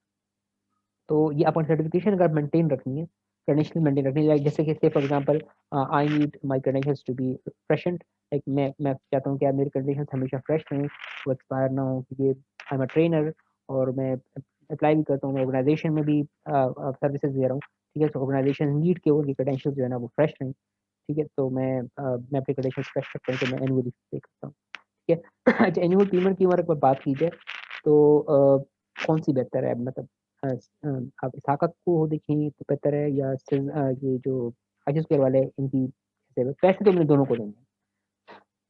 तो ये अपनी सर्टिफिकेशन अगर मेंटेन रखनी है, क्रेडेंशियल मेंटेन रखनी है, लाइक जैसे कि say for example I need my credentials to be freshened. Like मैं चाहता हूँ कि यार मेरे क्रेडेंशियल्स हमेशा फ्रेश रहें, वो एक्सपायर ना हो, क्योंकि आई एम अ ट्रेनर और मैं अप्लाई भी करता हूँ, मैं ऑर्गेनाइजेशन में भी सर्विसेज दे रहा हूँ। ठीक है, तो ऑर्गेनाइजेशन नीड के उनकी क्रेडेंशियल्स जो है ना वो फ्रेश रहें। ठीक है, तो मैं अपने क्रेडेंशियल्स फ्रेश रखता हूँ, तो मैं एनुअली पे करता हूँ। ठीक है, अच्छा, एनुअल पेमेंट की अगर बात की जाए तो कौन सी बेहतर है, मतलब आप इसाका को देखें तो बेहतर है या ये जो आशीष केयर वाले इनकी पैसे तो मैंने दोनों को देंगे।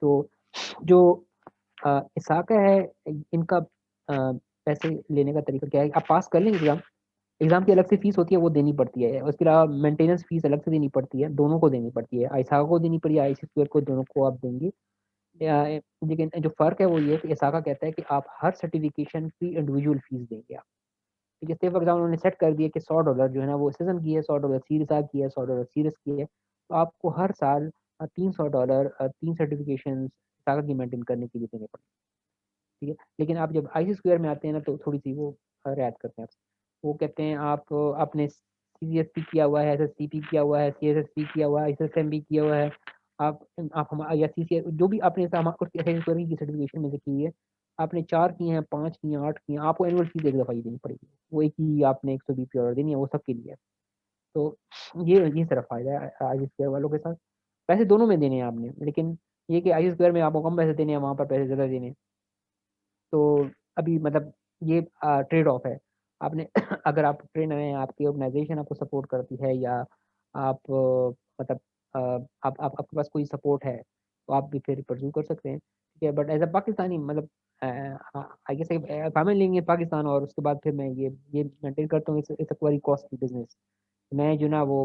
तो जो इसाका है इनका पैसे लेने का तरीका क्या है? आप पास कर लेंगे एग्जाम, एग्जाम की अलग से फीस होती है वो देनी पड़ती है, उसके अलावा मेंटेनेंस फीस अलग से देनी पड़ती है, दोनों को देनी पड़ती है, इसाका को देनी पड़ी है, आईसी स्क्वायर को, दोनों को आप देंगे। लेकिन जो फ़र्क है वो ये है कि इसाका कहता है कि आप हर सर्टिफिकेशन की इंडिविजुअल फीस देंगे आप। ठीक है, से फॉर एग्जाम्पल उन्होंने सेट कर दिया कि $100 जो है ना वो सिजन की है, $100 सीरीज आ की है, $100 सीरीज की है, तो आपको हर साल $300 3 सर्टिफिकेशन इसाका की मेंटेन करने के लिए देने पड़ेंगे। ठीक है, लेकिन आप जब आईसी स्क्वायर में आते हैं ना तो थोड़ी सी वो रियायत करते हैं आपसे। वो कहते हैं आप आपने सीसीएसपी किया हुआ है, एसएससीपी किया हुआ है, सीएसएसपी किया हुआ है, एसएसएमबी किया हुआ है, आप हम या सीसीएस जो भी आपने स्क्वायर की सर्टिफिकेशन में से की है, आपने 4 की हैं, 5 की हैं, 8 की हैं, आपको एनुअल फीस एक दफ़ा ही देनी पड़ेगी। वो एक ही आपने $120 देनी है, वो सबके लिए है। तो ये सिर्फ फ़ायदा है आईसी स्क्वायर वालों के साथ। पैसे दोनों में देने हैं आपने, लेकिन ये कि आईसी स्क्वायर में आपको कम पैसे देने हैं, वहाँ पर पैसे ज़्यादा देने हैं। तो अभी मतलब ये ट्रेड ऑफ है। आपने अगर आप ट्रेनर हैं, आपकी ऑर्गेनाइजेशन आपको सपोर्ट करती है, या आप मतलब आपके पास कोई सपोर्ट है, तो आप भी फिर परस्यू कर सकते हैं, ठीक है। बट एज अ पाकिस्तानी मतलब आई गेस फैमिली लेंगे पाकिस्तान, और उसके बाद फिर मैं ये मेंटेन करता हूँ। It's a very costly business. मैं जो ना वो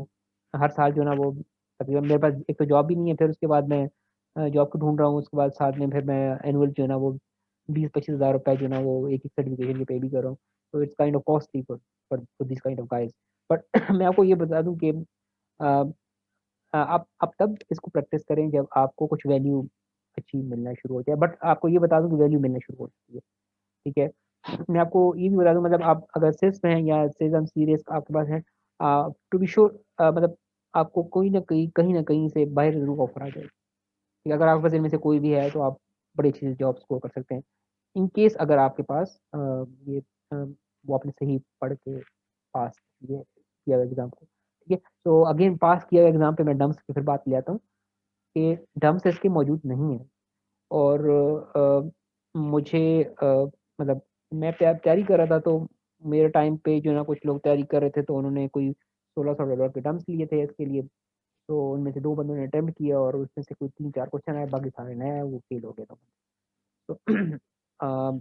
हर साल जो ना वो तकरीबन, मेरे पास एक तो जॉब भी नहीं है, फिर उसके बाद मैं जॉब को ढूंढ रहा हूँ, उसके बाद साथ में फिर मैं एनुअल जो है ना वो 20-25 हज़ार रुपए जो ना वो एक सर्टिफिकेशन के पे भी कर रहा हूँ। तो it's kind of costly for this kind of guys. But मैं आपको ये बता दूं कि आप तब इसको प्रैक्टिस करें जब आपको कुछ वैल्यू अच्छी मिलना शुरू हो जाए। बट आपको ये बता दूं कि वैल्यू मिलना शुरू हो जाती है, ठीक है। मैं आपको ये भी बता दूं, मतलब आप अगर सेल्स में हैं या सेल्स एंड सीरियस आपके पास है, टू बी श्योर मतलब आपको कोई ना कहीं ना कहीं से बाहर जरूर ऑफर आ जाए, ठीक है। अगर आपके पास इनमें से कोई भी है तो आप बड़ी अच्छी से जॉब स्कोर कर सकते हैं। इन केस अगर आपके पास ये वो आपने सही पढ़ के पास किया हुआ एग्जाम को, ठीक है। तो अगेन पास किया हुआ एग्जाम पे मैं डम्स की फिर बात ले आता हूँ कि डम्स इसके मौजूद नहीं है। और मुझे मतलब मैं तैयारी कर रहा था, तो मेरे टाइम पे जो ना कुछ लोग तैयारी कर रहे थे, तो उन्होंने कोई $1600 के डम्स लिए थे इसके लिए। तो उनमें से 2 बंदों ने अटेम्प्ट किया, और उसमें से कोई 3-4 क्वेश्चन आए, बाकी सारे नए आए, वो फेल हो गए। तो अ,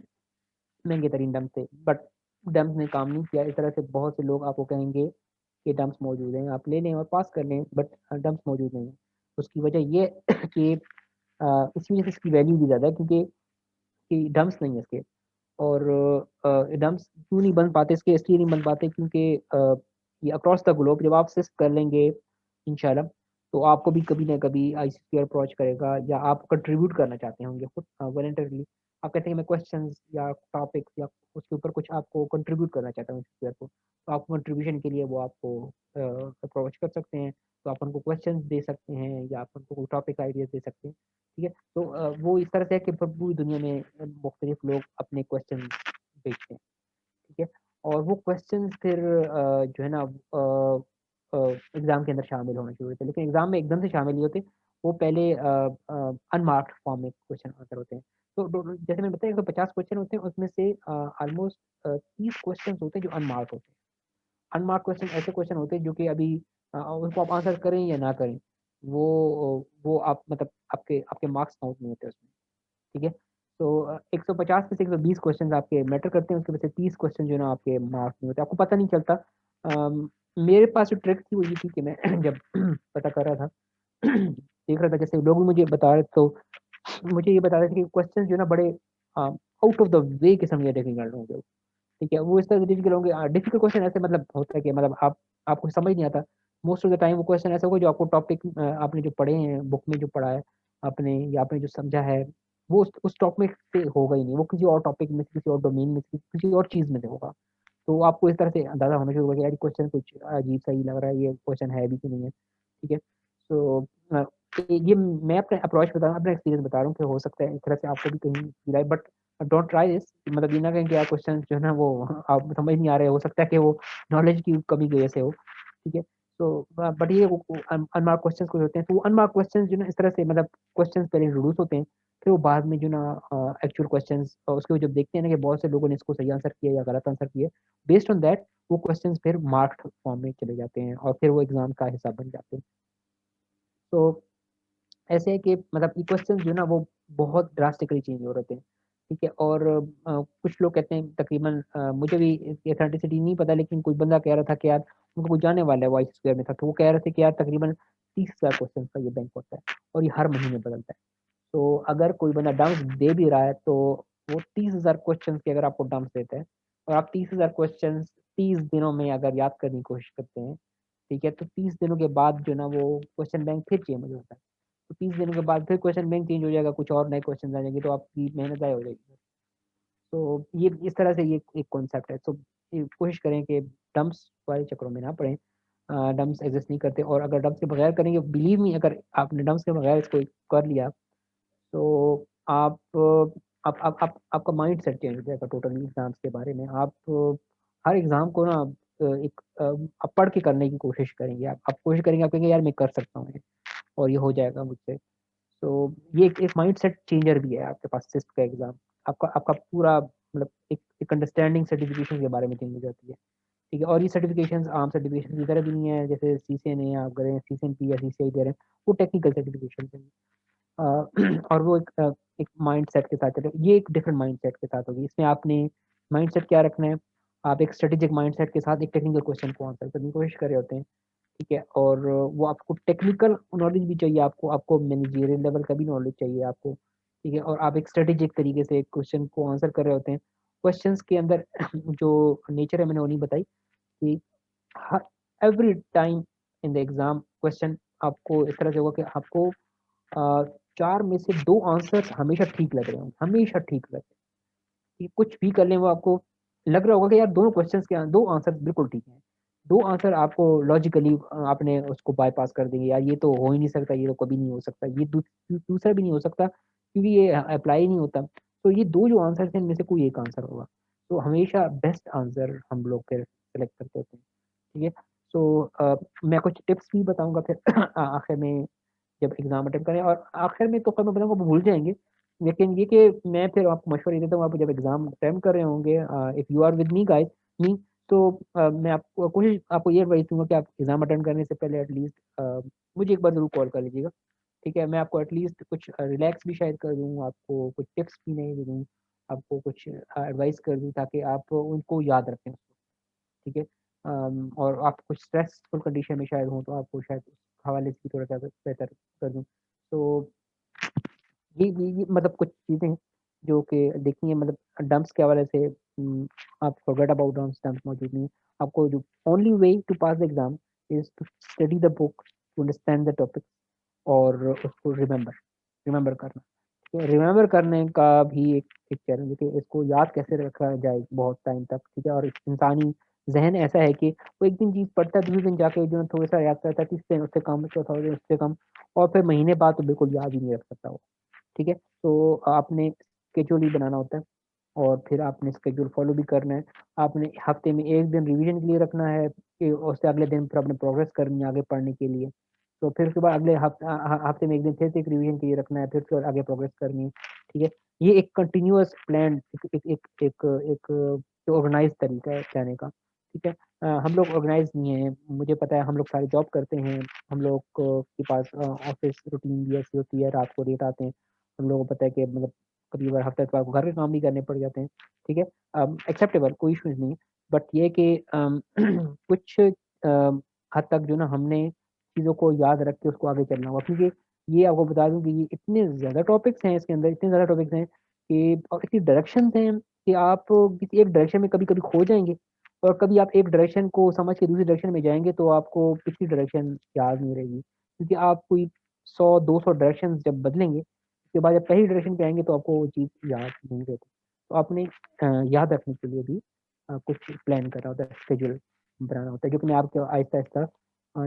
महंगे तरीन डम्प थे, बट डम्प ने काम नहीं किया। इस तरह से बहुत से लोग आपको कहेंगे कि डम्प्स मौजूद हैं, आप ले लें और पास कर लें, बट डम्प्स मौजूद नहीं है। उसकी वजह ये कि इसी वजह से इसकी वैल्यू भी ज़्यादा है, क्योंकि डम्प्स नहीं है इसके। और डम्प्स क्यों नहीं बन पाते इसके, इसलिए नहीं बन पाते क्योंकि ये अक्रॉस द ग्लोब जब आप सिस्ट कर लेंगे इंशाल्लाह, तो आपको भी कभी ना कभी आईसीसीआर अप्रोच करेगा, या आप कंट्रीब्यूट करना चाहते होंगे खुद वॉलंटरली। आप कहते हैं मैं क्वेश्चंस या टॉपिक्स या उसके ऊपर कुछ आपको कंट्रीब्यूट करना चाहता हूँ आईसीसीआर को, तो आप कंट्रीब्यूशन के लिए वो आपको अप्रोच कर सकते हैं। तो आप उनको क्वेश्चंस दे सकते हैं, या आप उनको कोई टॉपिक आइडियाज दे सकते हैं, ठीक है। तो वो इस तरह से है कि पूरी दुनिया में मुख्तलिफ लोग अपने क्वेश्चन भेजते हैं, ठीक है। और वो क्वेश्चन फिर जो है ना एग्जाम के अंदर शामिल होना शुरू होते हैं, लेकिन एग्जाम में एकदम से शामिल नहीं होते। वो पहले अनमार्क्ड फॉर्म में क्वेश्चन आंसर होते हैं। तो जैसे मैंने बताया 150 क्वेश्चन होते हैं, उसमें से ऑलमोस्ट 30 क्वेश्चन होते हैं जो अनमार्क्ड होते हैं। अनमार्क्ड क्वेश्चन ऐसे क्वेश्चन होते हैं जो कि अभी उनको आप आंसर करें या ना करें, वो आप मतलब आपके आपके मार्क्स काउंट नहीं होते उसमें, ठीक है। तो 150 में से 120 क्वेश्चन आपके मैटर करते हैं, उसके वजह से 30 क्वेश्चन जो है ना आपके मार्क्स नहीं होते, आपको पता नहीं चलता। मेरे पास जो ट्रिक थी वो ये थी कि मैं जब पता कर रहा था देख रहा था जैसे लोग भी मुझे बता रहे, तो मुझे ये बता रहे थे कि क्वेश्चन जो है ना बड़े आउट ऑफ द वे किस्म के डिफिकल्ट होंगे, ठीक है। वो इस तरह से डिफिकल्ट होंगे। डिफिकल्ट क्वेश्चन ऐसे मतलब होता है कि मतलब आपको समझ नहीं आता। मोस्ट ऑफ द टाइम वो क्वेश्चन ऐसा होगा जो आपको टॉपिक आपने जो पढ़े हैं बुक में जो पढ़ा है आपने, या आपने जो समझा है, वो उस टॉपिक से होगा ही नहीं, वो किसी और टॉपिक में, किसी और डोमेन में, किसी और चीज़ में से होगा। तो आपको इस तरह से अंदाजा होना शुरू होगा कि यार क्वेश्चन कुछ अजीब सा ही लग रहा है, ये क्वेश्चन है भी कि नहीं है, ठीक है। तो ये मैं अपने अप्रोच बता रहा हूँ, अपना एक्सपीरियंस बता रहा हूँ कि हो सकता है इस तरह से आपको भी कहीं मिला है, बट डोंट ट्राई दिस। मतलब ये ना कहें कि यार क्वेश्चन जो है ना वो आप समझ नहीं आ रहे, हो सकता है कि वो नॉलेज की कमी की वजह से हो, ठीक है। तो बट ये अनमार्क क्वेश्चंस कुछ होते हैं, तो अनमार्क क्वेश्चंस जो ना इस तरह से मतलब क्वेश्चंस पहले इंट्रोड्यूस होते हैं, फिर वो बाद में जो ना एक्चुअल क्वेश्चंस उसके जब देखते हैं ना कि बहुत से लोगों ने इसको सही आंसर किया या गलत आंसर किया, बेस्ड ऑन दैट वो क्वेश्चंस फिर मार्क्ड फॉर्म में चले जाते हैं, और फिर वो एग्जाम का हिस्सा बन जाते हैं। तो ऐसे है कि मतलब ये क्वेश्चन जो है ना वो बहुत ड्रास्टिकली चेंज हो रहे थे, ठीक है। और कुछ लोग कहते हैं तकरीबन मुझे भी इसकी अथेंटिसिटी नहीं पता, लेकिन कोई बंदा कह रहा था कि यार उनको कोई जाने वाला है वॉइस स्क्वायर में था, तो वो कह रहे थे कि यार तकरीबन 30,000 क्वेश्चन का ये बैंक होता है, और ये हर महीने बदलता है। तो अगर कोई बंदा डम्प्स दे भी रहा है, तो वो 30,000 क्वेश्चन के अगर आपको डम्प्स देता है, और आप 30,000 क्वेश्चन 30 दिनों में अगर याद करने की कोशिश करते हैं, ठीक है, तो 30 दिनों के बाद जो ना वो क्वेश्चन बैंक फिर चेंज होता है। तो 30 दिनों के बाद फिर क्वेश्चन बैंक चेंज हो जाएगा, कुछ और नए क्वेश्चन आ जाएंगे, तो आपकी मेहनत ज़ाया हो जाएगी। तो ये इस तरह से ये एक कॉन्सेप्ट है। तो कोशिश करें कि डम्प्स वाले चक्रों में ना पड़ें। डम्प्स एग्जिस्ट नहीं करते, और अगर डम्प्स के बगैर करेंगे, बिलीव मी, अगर आपने डम्प्स के बगैर इसको कर लिया, तो आपका माइंड सेट चेंज हो जाएगा टोटली एग्जाम्स के बारे में। आप हर एग्जाम को ना एक आप पढ़ के करने की कोशिश करेंगे, आप कोशिश करेंगे, आप कहेंगे यार मैं कर सकता हूँ ये, और ये हो जाएगा मुझसे। तो ये एक माइंड सेट चेंजर भी है आपके पास सिस्ट का एग्जाम। आपका आपका पूरा मतलब एक अंडरस्टैंडिंग सर्टिफिकेशन के बारे में चेंज हो जाती है, ठीक है। और ये सर्टिफिकेशंस आम सर्टिफिकेशन की तरह भी नहीं है, जैसे CCNA आप करें, CCNP या CCI दे रहे हैं, वो टेक्निकल सर्टिफिकेशन है। और वो एक माइंड सेट के साथ चले, ये एक डिफरेंट माइंड सेट के साथ होगी। इसमें आपने माइंड सेट क्या रखना है, आप एक स्ट्रेटेजिक माइंड सेट के साथ एक टेक्निकल क्वेश्चन को आंसर करने की कोशिश कर रहे होते हैं, ठीक है। और वो आपको टेक्निकल नॉलेज भी चाहिए, आपको आपको मैनेजरियल लेवल का भी नॉलेज चाहिए आपको, ठीक है। और आप एक स्ट्रेटेजिक तरीके से एक क्वेश्चन को आंसर कर रहे होते हैं। क्वेश्चंस के अंदर जो नेचर है मैंने वो नहीं बताई कि every time in the exam question आपको इस तरह से होगा कि आपको 4 में से 2 आंसर हमेशा ठीक लग रहे होंगे, हमेशा ठीक लग रहे हैं, कि कुछ भी कर लें वो आपको लग रहा होगा कि यार दोनों क्वेश्चंस के 2 आंसर बिल्कुल ठीक हैं। 2 आंसर आपको लॉजिकली आपने उसको बाईपास कर देंगे, यार ये तो हो ही नहीं सकता, ये तो कभी नहीं हो सकता, ये दूसरा भी नहीं हो सकता क्योंकि ये अप्लाई नहीं होता। तो ये 2 जो आंसर हैं इनमें से कोई एक आंसर होगा, तो हमेशा बेस्ट आंसर हम लोग फिर सेलेक्ट करते होते हैं, ठीक है। सो मैं कुछ टिप्स भी बताऊंगा फिर आखिर में जब एग्जाम अटेम्प्ट करें, और आखिर में तो मैं बताऊंगा, भूल जाएंगे, लेकिन ये कि मैं फिर आपको मशवरा ये देता हूँ, आप जब एग्जाम अटेम्प्ट कर रहे होंगे, if you are with me guys me, तो मैं आपको कोशिश आपको ये एडवाइस दूंगा कि आप एग्जाम अटेम्प्ट करने से पहले एटलीस्ट मुझे एक बार जरूर कॉल कर लीजिएगा, ठीक है। मैं आपको एटलीस्ट कुछ रिलैक्स भी शायद कर दूँ, आपको कुछ टिप्स भी नहीं दे दूँ, आपको कुछ एडवाइस कर दूँ ताकि आप उनको याद रखें, ठीक है। और आप कुछ स्ट्रेसफुल कंडीशन में शायद हो तो आपको शायद उस हवाले से भी थोड़ा सा बेहतर कर दूँ। तो ये मतलब कुछ चीज़ें हैं जो कि देखनी है, मतलब डंप्स के हवाले से आप फॉरगेट अबाउट डंप्स मौजूद नहीं है। आपको जो only way to pass the exam is to study the book, to understand the topic और उसको रिमेंबर करना। तो रिमेंबर करने का भी एक चैलेंज है कि इसको याद कैसे रखा जाए बहुत टाइम तक, ठीक है। और इंसानी जहन ऐसा है कि वो एक दिन चीज़ पढ़ता है, दूसरे दिन जाके जो है थोड़ा सा याद करता है, तीसरे दिन उससे कम, चौथा दिन उससे कम, और फिर महीने बाद तो बिल्कुल याद ही नहीं रख सकता वो, ठीक है। तो आपने स्केड्यूल ही बनाना होता है और फिर आपने स्केड्यूल फॉलो भी करना है। आपने हफ्ते में 1 दिन रिवीजन के लिए रखना है कि उससे अगले दिन फिर आपने प्रोग्रेस करनी है आगे पढ़ने के लिए। तो फिर उसके बाद अगले हफ्ते में 1 दिन फिर से एक रिवीजन के लिए रखना है, फिर उसके बाद आगे प्रोग्रेस करनी है, ठीक है। ये एक कंटिन्यूअस प्लान, एक ऑर्गेनाइज तरीका है कहने का, ठीक है। हम लोग ऑर्गेनाइज नहीं है, मुझे पता है, हम लोग सारे जॉब करते हैं, हम लोग के पास ऑफिस रूटीन भी ऐसी होती है, रात को लेट आते हैं, हम लोगों को पता है कि मतलब कभी बार हफ्ते तक घर के काम भी करने पड़ जाते हैं, ठीक है। एक्सेप्टेबल, कोई इशूज नहीं है, बट ये कि कुछ हद तक जो ना हमने चीज़ों को याद रख के उसको आगे चलना होगा, क्योंकि ये आपको बता दूं कि ये इतने ज़्यादा टॉपिक्स हैं इसके अंदर, इतने ज़्यादा टॉपिक्स हैं कि और इतनी डायरेक्शन हैं कि आप किसी एक डायरेक्शन में कभी कभी खो जाएंगे, और कभी आप एक डायरेक्शन को समझ के दूसरी डायरेक्शन में जाएंगे तो आपको पिछली डायरेक्शन याद नहीं रहेगी, क्योंकि आप कोई 100-200 डायरेक्शन जब बदलेंगे उसके बाद जब पहली डायरेक्शन पे आएंगे तो आपको वो चीज़ याद नहीं रहती। तो आपने याद रखने के लिए भी कुछ प्लान करना होता है, शेड्यूल बनाना होता है, जो कि मैं आपको आहिस्ता आहिस्ता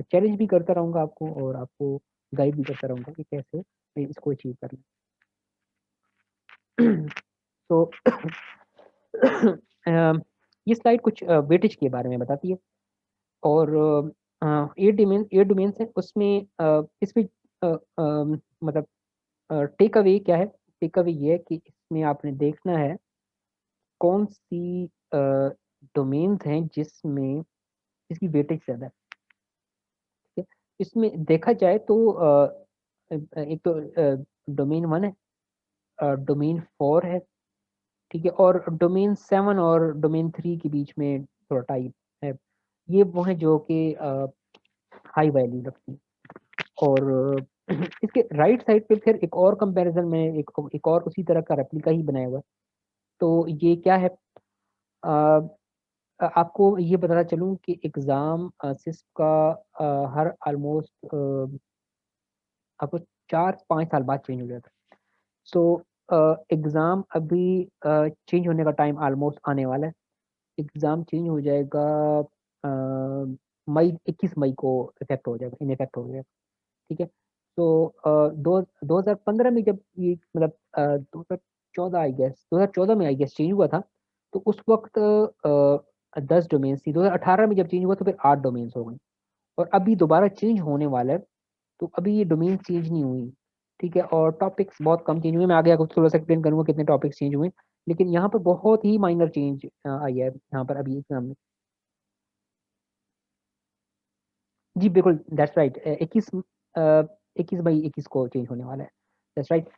चैलेंज भी करता रहूँगा आपको, और आपको गाइड भी करता रहूँगा कि कैसे इसको अचीव करना है। तो ये स्लाइड कुछ वेटेज के बारे में बताती है, और 8 डोमेन्स है उसमें, इसमें मतलब टेक अवे क्या है, टेक अवे ये है कि इसमें आपने देखना है कौन सी डोमेन्स हैं जिसमें इसकी वेटेज ज़्यादा है, ठीक है। इसमें देखा जाए तो एक तो डोमेन 1 है, डोमेन 4 है, ठीक है, और डोमेन 7 और डोमेन 3 के बीच में थोड़ा टाइप है। ये वो है जो कि हाई वैल्यू रखती है। और इसके राइट साइड पे फिर एक और कंपैरिजन में एक और उसी तरह का रेप्लिका ही बनाया हुआ है। तो ये क्या है, आपको ये बताना चलूँ कि एग्ज़ाम सिस्प का हर ऑलमोस्ट आपको 4-5 साल बाद चेंज हो जाता है। सो एग्ज़ाम अभी चेंज होने का टाइम ऑलमोस्ट आने वाला है। एग्ज़ाम चेंज हो जाएगा अ, मई 21 मई को इफ़ेक्ट हो जाएगा, इन इफ़ेक्ट हो जाएगा, ठीक है। तो 2015 में जब ये मतलब 2014 आई गेस 2014 में आई गेस चेंज हुआ था, तो उस वक्त 10 डोमेन्स थी। 2018 में जब चेंज हुआ तो फिर 8 डोमेन्स हो गई, और अभी दोबारा चेंज होने वाला है, तो अभी ये डोमेन चेंज नहीं हुई, ठीक है, और टॉपिक्स बहुत कम चेंज हुए। मैं आगे आपको थोड़ा सा एक्सप्लेन करूंगा कितने टॉपिक्स चेंज हुए, लेकिन यहाँ पर बहुत ही माइनर चेंज आई है यहाँ पर अभी एग्जाम में। जी बिल्कुल, दैट्स राइट, 21/21 को चेंज होने वाला है, दैट्स राइट।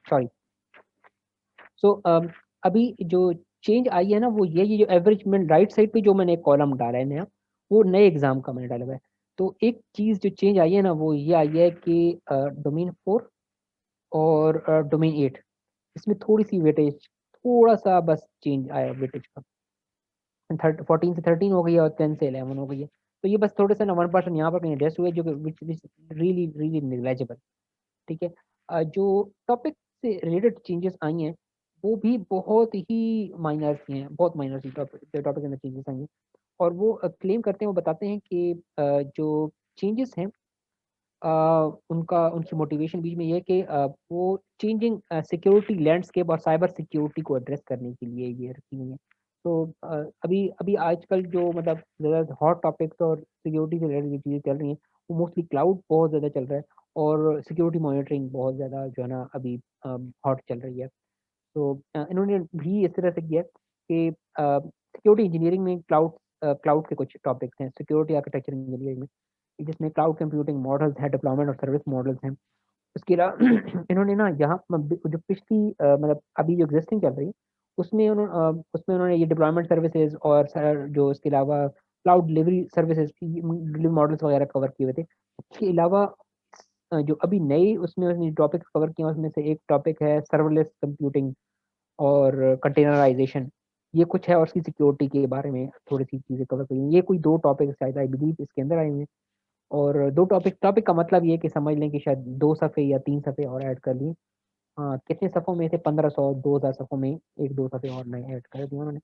सॉरी। सो अभी जो चेंज आई है ना वो ये जो एवरेज में राइट साइड पे जो मैंने एक कॉलम डाला है नया, वो नए एग्जाम का मैंने डाला हुआ है। तो एक चीज़ जो चेंज आई है ना वो ये आई है कि डोमेन 4 और डोमेन 8 इसमें थोड़ी सी वेटेज, थोड़ा सा बस चेंज आया वेटेज का। 14 से 13 हो गई है और 10 से 11 हो गई है। तो ये बस थोड़े से ना 1% यहाँ पर कहीं एडजस्ट हुए, जो कि विच रियली रियली नेग्लेजिबल। ठीक है, जो टॉपिक से रिलेटेड चेंजेस आई हैं वो भी बहुत ही माइनर सी हैं, बहुत माइनर सी टॉपिक के अंदर चेंजेस आई हैं। और वो क्लेम करते हैं, वो बताते हैं कि जो चेंजेस हैं उनकी मोटिवेशन बीच में ये है कि वो चेंजिंग सिक्योरिटी लैंडस्केप और साइबर सिक्योरिटी को एड्रेस करने के लिए ये रखी हुई है। तो अभी अभी आजकल जो मतलब ज़्यादा हॉट टॉपिक्स और सिक्योरिटी से रिलेटेड चीज़ें चल रही हैं वो मोस्टली क्लाउड बहुत ज़्यादा चल रहा है, और सिक्योरिटी मॉनिटरिंग बहुत ज़्यादा जो है ना अभी हॉट चल रही है। तो इन्होंने भी इस तरह से किया कि सिक्योरिटी इंजीनियरिंग में क्लाउड के कुछ टॉपिक्स हैं, सिक्योरिटी आर्किटेक्चर इंजीनियरिंग में, जिसमें क्लाउड कंप्यूटिंग मॉडल्स है, डिप्लॉयमेंट और सर्विस मॉडल्स हैं। उसके अलावा इन्होंने ना यहाँ जो पिछली मतलब अभी जो एग्जिस्टिंग चल रही है उसमें उन्होंने ये डिप्लॉयमेंट सर्विसेज और जो इसके अलावा cloud delivery services delivery models वगैरह कवर किए हुए थे। इसके अलावा जो अभी नई उसमें उसने टॉपिक्स कवर किए हैं उसमें से एक टॉपिक है सर्वरलेस कंप्यूटिंग और कंटेनराइजेशन, ये कुछ है, और उसकी सिक्योरिटी के बारे में थोड़ी सी चीज़ें कवर करी हैं। ये कोई 2 टॉपिक शायद आई बिलीव इसके अंदर आए हुए हैं। और 2 टॉपिक का मतलब ये है कि समझ लें कि शायद 2 सफ़े या 3 सफ़े और ऐड कर लिए। हाँ, कितने सफ़ों में से 1500 2000 सफ़ों में 1-2 सफ़े और नए ऐड कर दिए उन्होंने।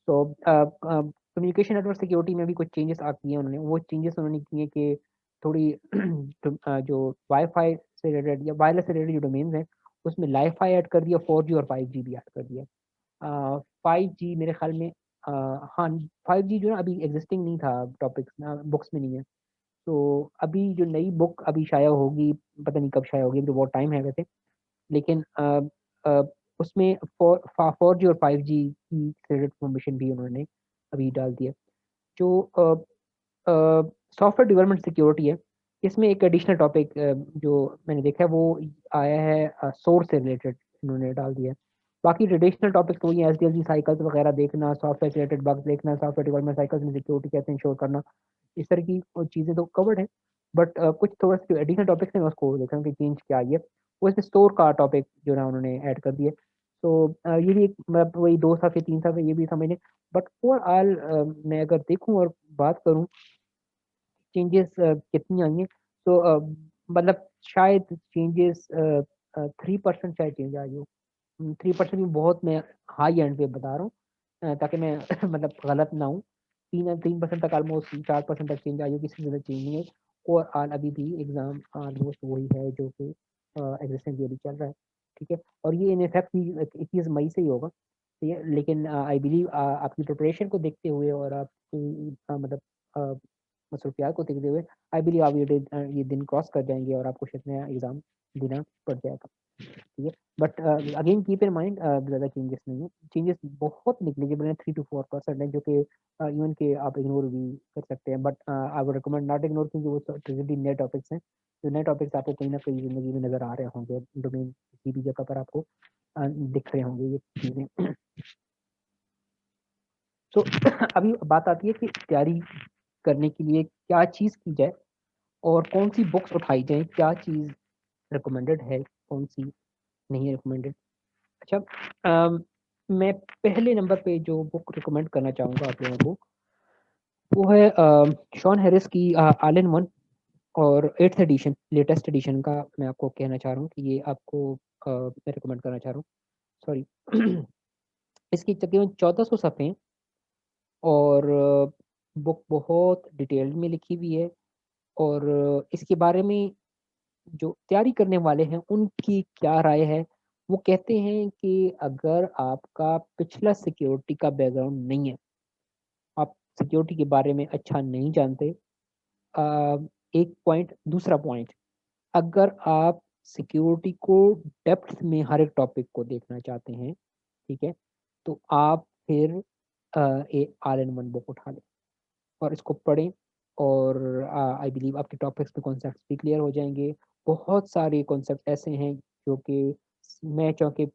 तो कम्युनिकेशन नेटवर्क सिक्योरिटी में भी कुछ चेंजेस किए हैं उन्होंने। वो चेंजेस उन्होंने किए कि थोड़ी जो वाईफाई से रिलेटेड या वायरलेस से रिलेटेड जो डोमेन्स हैं उसमें लाईफाई ऐड कर दिया, 4G और 5G भी ऐड कर दिया। 5G मेरे ख्याल में हाँ, 5G जो है अभी एग्जिस्टिंग नहीं था, टॉपिक्स ना बुक्स में नहीं है। तो अभी जो नई बुक अभी शाया होगी, पता नहीं कब शाया होगी, अभी तो बहुत टाइम है वैसे, लेकिन अ, उसमें 4G और 5G की रिलेटेड इन्फॉर्मेशन भी उन्होंने अभी डाल दिया। जो सॉफ्टवेयर डेवलपमेंट सिक्योरिटी है, इसमें एक एडिशनल टॉपिक जो मैंने देखा है वो आया है सोर्स से रिलेटेड, इन्होंने डाल दिया है। बाकी ट्रेडिशनल टॉपिक्स वही हैं, SDLC साइकिल्स वगैरह देखना, सॉफ्टवेयर से रिलेटेड बग्स देखना, सॉफ्टवेयर डेवलपमेंट साइकिल्स में सिक्योरिटी कैसे इंश्योर करना, इस तरह की चीज़ें तो कवर्ड है। बट कुछ थोड़ा सा जो एडिशनल टॉपिक्स हैं मैं उसको देख रहा हूँ कि चेंज क्या आई है। वो इसमें स्टोर का टॉपिक जो ना उन्होंने ऐड कर दिया। तो ये भी एक मतलब वही 2 सफ़े 3 सफ़े ये भी समझ लें। बट ओवरऑल मैं अगर देखूँ और बात करूँ चेंजेस कितनी आई हैं, तो मतलब शायद चेंजेस 3% शायद चेंज आई हो। 3% भी बहुत, मैं हाई एंड पे बता रहा हूँ ताकि मैं मतलब गलत ना हूँ। 3% तक ऑलमोस्ट 4% तक चेंज आई होगी, इससे ज़्यादा चेंज नहीं है। और आल अभी भी एग्ज़ाम ऑलमोस्ट वही है जो कि एग्जिस्टिंग अभी चल रहा है। ठीक है, और ये इन इफेक्ट भी 21 मई से ही होगा। ठीक है, लेकिन आई बिलीव आपकी प्रिपरेशन को देखते हुए और आपकी मतलब मसरूफियात को देखते हुए आई बिलीव आप ये दिन क्रॉस कर जाएंगे और आपको शायद नया एग्ज़ाम देना पड़ जाएगा। ठीक है, but again keep in mind ज़्यादा चेंजेस नहीं है, चेंजेस बहुत निग्लिजिबल हैं, 3 to 4% है, जो कि इवन के आप इग्नोर भी कर सकते हैं। But I would recommend not ignore, क्योंकि वो रिलेटेड नए टॉपिक्स हैं। जो नए टॉपिक्स आपको कहीं ना कहीं ज़िंदगी में नज़र आ रहे होंगे, डोमेन किसी भी जगह पर आपको दिख रहे होंगे ये चीज़ें। तो अभी बात आती है कि तैयारी करने के लिए क्या चीज़ की जाए और कौन सी बुक्स उठाई जाए, क्या चीज़ रिकमेंडेड है, कौन सी नहीं रिकमेंडेड। अच्छा, मैं पहले नंबर पे जो बुक रिकमेंड करना चाहूँगा आप लोगों को वो है शॉन हैरिस की ऑल इन वन, और 8th एडिशन, लेटेस्ट एडिशन का मैं आपको कहना चाह रहा हूँ कि ये आपको मैं रिकमेंड करना चाह रहा हूँ। सॉरी। इसकी तकरीबन 1400 सफ़े हैं और बुक बहुत डिटेल्ड में लिखी हुई है। और इसके बारे में जो तैयारी करने वाले हैं उनकी क्या राय है, वो कहते हैं कि अगर आपका पिछला सिक्योरिटी का बैकग्राउंड नहीं है, आप सिक्योरिटी के बारे में अच्छा नहीं जानते, एक पॉइंट, दूसरा पॉइंट, अगर आप सिक्योरिटी को डेप्थ में हर एक टॉपिक को देखना चाहते हैं, ठीक है, तो आप फिर ए ऑल इन वन बुक उठा लें और इसको पढ़ें, और आई बिलीव आपके टॉपिक्स पे कॉन्सेप्ट्स भी क्लियर हो जाएंगे। बहुत सारे कॉन्सेप्ट ऐसे हैं जो कि मैं चूँकि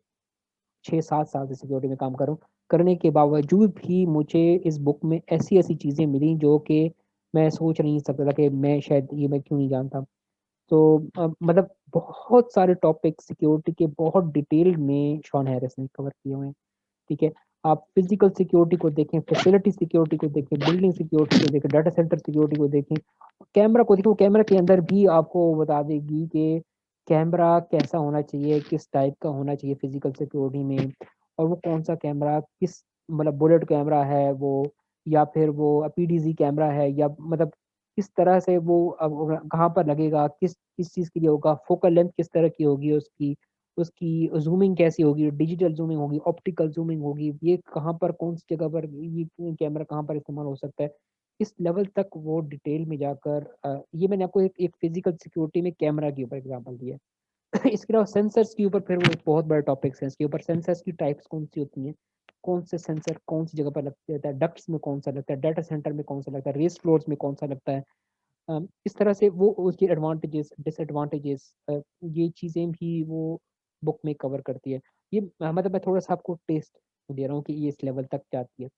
6-7 साल से सिक्योरिटी में काम कर रहा हूँ, करने के बावजूद भी मुझे इस बुक में ऐसी चीज़ें मिली जो कि मैं सोच नहीं सकता था कि मैं शायद ये मैं क्यों नहीं जानता। तो मतलब बहुत सारे टॉपिक सिक्योरिटी के बहुत डिटेल में शॉन हैरिस ने कवर किए हुए हैं, ठीक है। आप फिजिकल सिक्योरिटी को देखें, फैसिलिटी सिक्योरिटी को देखें, बिल्डिंग सिक्योरिटी को देखें, डाटा सेंटर सिक्योरिटी को देखें, कैमरा को देखें। कैमरा के अंदर भी आपको बता देगी कि कैमरा कैसा होना चाहिए, किस टाइप का होना चाहिए फिजिकल सिक्योरिटी में, और वो कौन सा कैमरा किस मतलब बुलेट कैमरा है वो, या फिर वो पीडीजी कैमरा है, या मतलब किस तरह से वो कहाँ पर लगेगा, किस किस चीज़ के लिए होगा, फोकल लेंथ किस तरह की होगी उसकी, उसकी ज़ूमिंग कैसी होगी, डिजिटल ज़ूमिंग होगी, ऑप्टिकल ज़ूमिंग होगी, ये कहाँ पर कौन सी जगह पर ये कैमरा कहाँ पर इस्तेमाल हो सकता है। इस लेवल तक वो डिटेल में जाकर ये मैंने आपको एक फिजिकल सिक्योरिटी में कैमरा के ऊपर एग्जांपल दिया है। इसके अलावा सेंसर्स के ऊपर फिर वो एक बहुत बड़ा टॉपिक है। इसके ऊपर सेंसर्स की टाइप्स कौन सी होती हैं, कौन से सेंसर कौन सी जगह पर लगता है, डक्ट्स में कौन सा लगता है, डाटा सेंटर में कौन सा लगता है, रेस फ्लोर्स में कौन सा लगता है। इस तरह से वो उसकी एडवांटेजेस डिसएडवांटेजेस ये चीज़ें भी वो बुक में कवर करती है। ये मतलब मैं थोड़ा सा आपको टेस्ट दे रहा हूँ कि ये इस लेवल तक जाती है।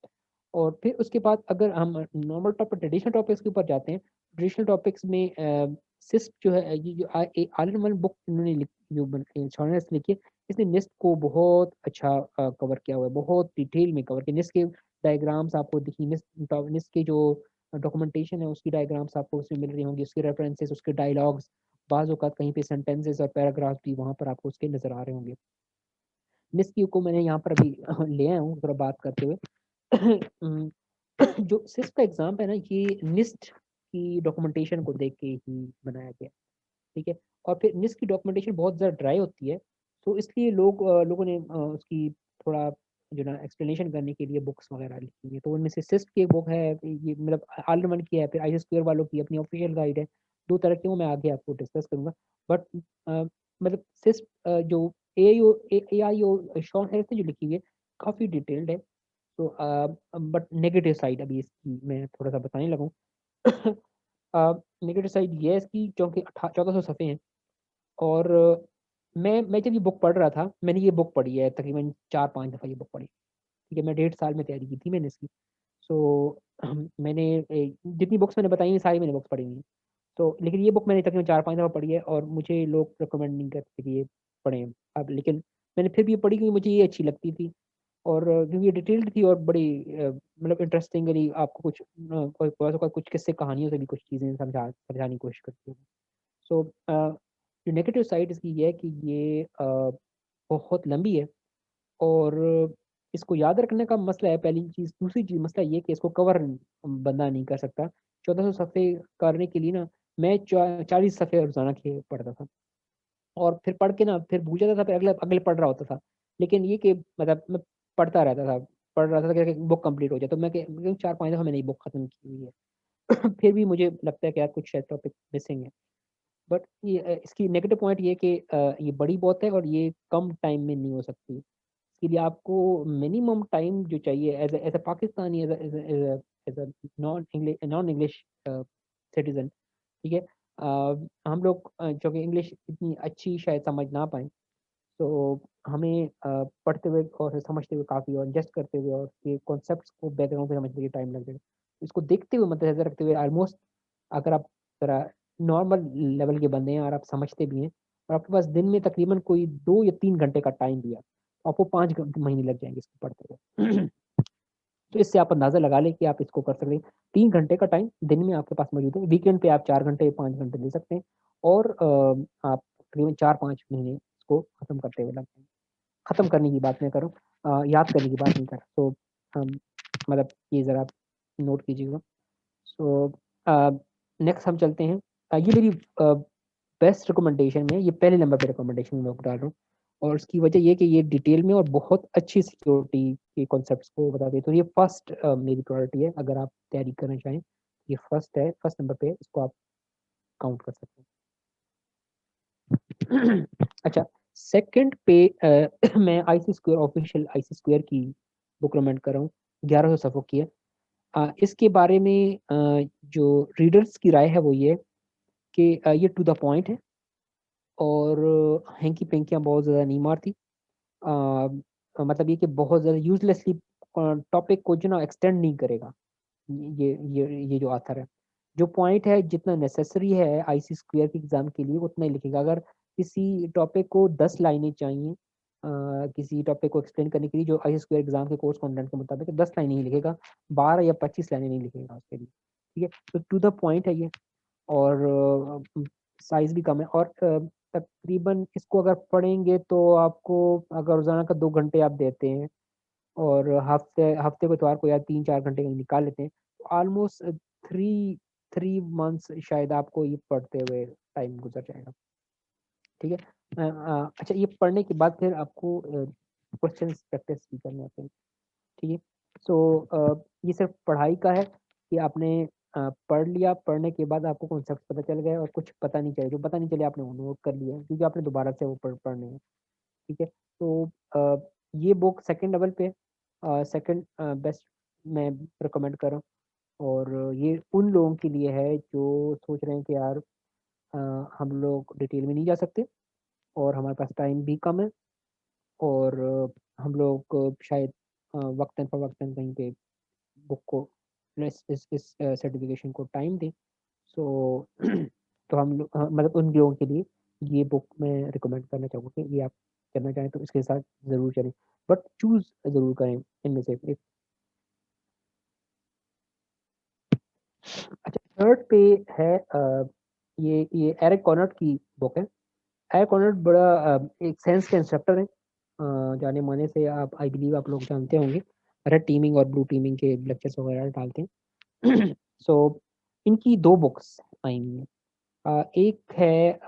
और फिर उसके बाद अगर हम नॉर्मल टॉपिक ट्रेडिशनल टॉपिक्स के ऊपर जाते हैं, ट्रेडिशनल टॉपिक्स में सिस्प जो है, ये जो ऑल इन वन बुक इन्होंने जो शॉर्नेस लिखी है, इसने निस्ट को बहुत अच्छा कवर किया हुआ है, बहुत डिटेल में कवर किया। निस्ट के डायग्राम्स आपको दिखी, निस्ट के जो डॉक्यूमेंटेशन है उसकी डायग्राम्स आपको उसमें मिल रही होंगी, उसके रेफरेंसेस, उसके डायलॉग्स, बाज़ औक़ात कहीं पे सेंटेंसेस और पैराग्राफ्स भी वहाँ पर आपको उसके नज़र आ रहे होंगे। निस्ट की को मैंने यहाँ पर अभी ले आया हूँ थोड़ा बात करते हुए। जो सिस्प का एग्ज़ाम है ना, ये निस्ट की डॉक्यूमेंटेशन को देख के ही बनाया गया, ठीक है। और फिर निस्ट की डॉक्यूमेंटेशन बहुत ज़्यादा ड्राई होती है, तो इसलिए लोगों ने उसकी थोड़ा जो ना एक्सप्लेनेशन करने के लिए बुक्स वगैरह लिखी हैं। तो उनमें से सिस्प की एक बुक है, ये मतलब ऑल इन वन की है, फिर आई स्क्वायर वालों की अपनी ऑफिशियल गाइड है। 2 तरह की, वो मैं आगे आपको डिस्कस करूँगा। बट मतलब सिस्प जो एआईओ शॉन हैरिस ने जो लिखी हुई है, काफ़ी डिटेल्ड है। तो बट नेगेटिव साइड अभी इसकी मैं थोड़ा सा बताने लगा हूँ। नेगेटिव साइड ये है इसकी, क्योंकि 1400 सफ़े हैं, और मैं जब ये बुक पढ़ रहा था, मैंने ये बुक पढ़ी है तकरीबन 4-5 दफ़ा ये बुक पढ़ी, ठीक है। मैं 1.5 साल में तैयारी की थी मैंने इसकी। सो मैंने जितनी बुक्स मैंने बताई हैं सारी मैंने बुक्स पढ़ी हुई हैं। तो लेकिन ये बुक मैंने तकरीबन 4-5 दफ़ा पढ़ी है, और मुझे लोग रिकमेंड नहीं करते कि ये पढ़ें अब, लेकिन मैंने फिर भी ये पढ़ी क्योंकि मुझे ये अच्छी लगती थी, और क्योंकि ये डिटेल्ड थी और बड़ी मतलब इंटरेस्टिंगली आपको कुछ कोई कुछ किस्से कहानियों से भी कुछ चीज़ें समझाने की कोशिश करती है। सो जो नेगेटिव साइड इसकी ये है कि ये बहुत लंबी है, और इसको याद रखने का मसला है पहली चीज़। दूसरी चीज़ मसला ये है कि इसको कवर बंदा नहीं कर सकता। 1400 सफ़े करने के लिए ना मैं 40 सफ़े रोज़ाना के पढ़ता था, और फिर पढ़ के ना फिर भूल जाता था, फिर अगले अगले पढ़ रहा होता था। लेकिन ये कि मतलब मैं पढ़ता रहता था, पढ़ रहा था कि बुक कंप्लीट हो जाए। तो मैं 4-5 दफ़ा मैंने ये बुक खत्म की हुई है। फिर भी मुझे लगता है कि यार कुछ शायद टॉपिक मिसिंग है। बट ये इसकी नेगेटिव पॉइंट ये है कि ये बड़ी बहुत है और ये कम टाइम में नहीं हो सकती। इसके लिए आपको मिनिमम टाइम जो चाहिए as a Pakistani, as a non English citizen, ठीक है। हम लोग जो कि इंग्लिश इतनी अच्छी शायद समझ ना पाएँ, तो हमें पढ़ते हुए और समझते हुए काफ़ी, और जस्ट करते हुए और ये कॉन्सेप्ट्स को बैकग्राउंड पे समझने के लिए टाइम लग जाएगा। इसको देखते हुए मद्देनज़र रखते हुए ऑलमोस्ट अगर आप ज़रा नॉर्मल लेवल के बंदे हैं और आप समझते भी हैं, और आपके पास दिन में तकरीबन कोई 2 या 3 घंटे का टाइम दिया, तो आपको 5 महीने लग जाएँगे इसको पढ़ते हुए। तो इससे आप अंदाज़ा लगा लें कि आप इसको कर सकते हैं। 3 घंटे का टाइम दिन में आपके पास मौजूद है। वीकेंड पे आप 4 घंटे, 5 घंटे दे सकते हैं, और आप तकरीबन 4-5 महीने इसको खत्म करते हुए लग जाएँगे। खत्म करने की बात मैं कर रहा हूँ, याद करने की बात नहीं कर रहा। तो मतलब ये ज़रा आप नोट कीजिएगा। सो नेक्स्ट हम चलते हैं। ये मेरी बेस्ट रिकमेंडेशन में ये पहले नंबर पे रिकमेंडेशन मैं डाल रहा हूँ, और उसकी वजह ये है कि ये डिटेल में और बहुत अच्छी सिक्योरिटी के कॉन्सेप्ट्स को बताते हैं। तो ये फर्स्ट मेरी प्रायोरिटी है, अगर आप तैयारी करना चाहें, ये फर्स्ट है, फर्स्ट नंबर पे इसको आप काउंट कर सकते हैं। अच्छा, सेकंड पे मैं IC square official IC square की बुक रिकमेंड कर रहा हूँ, 1100 सफ़ों की है। इसके बारे में जो रीडर्स की राय है वो ये कि ये टू द पॉइंट है और हैंकी पेंकियाँ बहुत ज़्यादा नहीं मारती। मतलब ये कि बहुत ज़्यादा यूजलेसली टॉपिक को जो ना एक्सटेंड नहीं करेगा ये जो आथर है। जो पॉइंट है जितना नेसेसरी है आईसी स्क्वायर के एग्जाम के लिए उतना ही लिखेगा। अगर किसी टॉपिक को 10 लाइनें चाहिए किसी टॉपिक को एक्सप्लेन करने के लिए जो आईसी स्क्वायर एग्जाम के कोर्स कंटेंट के मुताबिक 10 लाइनें ही लिखेगा, 12 या 25 लाइनें नहीं लिखेगा उसके लिए। ठीक है, तो टू द पॉइंट है ये और साइज भी कम है और तकरीबन इसको अगर पढ़ेंगे तो आपको अगर रोजाना का 2 घंटे आप देते हैं और हफ्ते हफ्ते को इतवार को या 3-4 घंटे कहीं निकाल लेते हैं तो ऑलमोस्ट 3 मंथ्स शायद आपको ये पढ़ते हुए टाइम गुजर जाएगा। ठीक है, अच्छा ये पढ़ने के बाद फिर आपको क्वेश्चन प्रैक्टिस भी करने होते हैं। ठीक है, सो ये सिर्फ पढ़ाई का है कि आपने पढ़ लिया, पढ़ने के बाद आपको कॉन्सेप्ट पता चल गए और कुछ पता नहीं चले, जो पता नहीं चले आपने वो नोट कर लिया क्योंकि आपने दोबारा से वो पढ़ने हैं। ठीक है, तो ये बुक सेकंड लेवल पे सेकंड बेस्ट मैं रिकमेंड कर रहा हूँ और ये उन लोगों के लिए है जो सोच रहे हैं कि यार हम लोग डिटेल में नहीं जा सकते और हमारे पास टाइम भी कम है और हम लोग शायद वक्तन फ़वक्तन कहीं पे बुक को इस सर्टिफिकेशन को टाइम दें। सो तो हम लोग मतलब उन लोगों के लिए ये बुक मैं रिकमेंड करना चाहूँगा कि ये आप करना चाहें तो इसके साथ ज़रूर चलें, बट चूज़ ज़रूर करें इनमें से एक। अच्छा, थर्ड पे है ये एरिक कॉनर्ड की बुक है। एरिक कॉनर्ड बड़ा एक साइंस के इंस्ट्रक्टर हैं, जाने माने से आप आई बिलीव आप लोग जानते होंगे, रेड टीमिंग और ब्लू टीमिंग के लेक्चर्स वगैरह डालते हैं। सो इनकी 2 बुक्स आई हुई हैं। एक है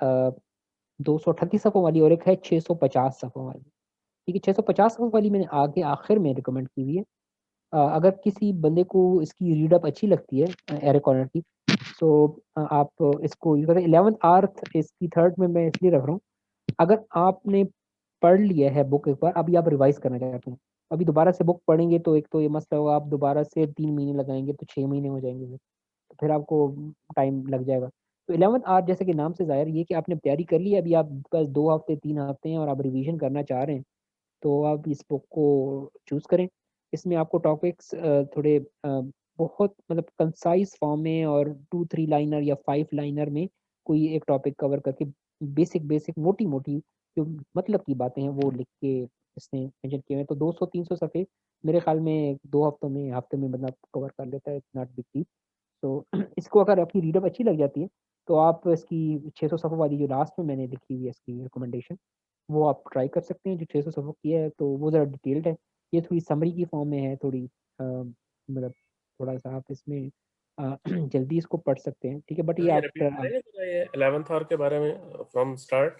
238 सफ़ों वाली और एक है 650 सफ़ों वाली। ठीक है, 650 सफ़ों वाली मैंने आगे आखिर में रिकमेंड की हुई है। अगर किसी बंदे को इसकी रीडअप अच्छी लगती है एरिक कॉनर की तो आप इसको यूज करें। 11th आर्थ इसकी थर्ड में मैं इसलिए रख रहा हूँ, अगर आपने पढ़ लिया है बुक एक बार, अभी आप रिवाइज करना चाहते हैं, अभी दोबारा से बुक पढ़ेंगे तो एक तो ये मसला होगा, आप दोबारा से 3 महीने लगाएंगे तो 6 महीने हो जाएंगे तो फिर आपको टाइम लग जाएगा। तो 11th आर्ट जैसे कि नाम से ज़ाहिर ये कि आपने तैयारी कर ली, अभी आप बस 2 हफ्ते 3 हफ्ते हैं और आप रिवीजन करना चाह रहे हैं तो आप इस बुक को चूज़ करें। इसमें आपको टॉपिक्स थोड़े बहुत मतलब कंसाइज़ फॉर्म में और 2-3 लाइनर या 5 लाइनर में कोई एक टॉपिक कवर करके बेसिक मोटी-मोटी जो मतलब की बातें हैं वो लिख के इसने मेंशन किए हैं। तो 200-300 सफ़े मेरे ख़्याल में 2 हफ्ते में बंदा कवर कर लेता है, इट्स नॉट बिग डील। तो इसको अगर आपकी रीडअप अच्छी लग जाती है तो आप इसकी 600 सफ़ों वाली जो लास्ट में मैंने लिखी हुई है इसकी रिकमेंडेशन वो आप ट्राई कर सकते हैं। जो 600 सफ़ों की है तो वो ज़रा डिटेल्ड है, ये थोड़ी समरी की फॉर्म में है, थोड़ी मतलब थोड़ा-सा आप इसमें जल्दी इसको पढ़ सकते हैं। ठीक है, बट ये ये रिपीट आफ्टर करेंगे थोड़ा ये 11th आवर के बारे में फ्रॉम स्टार्ट?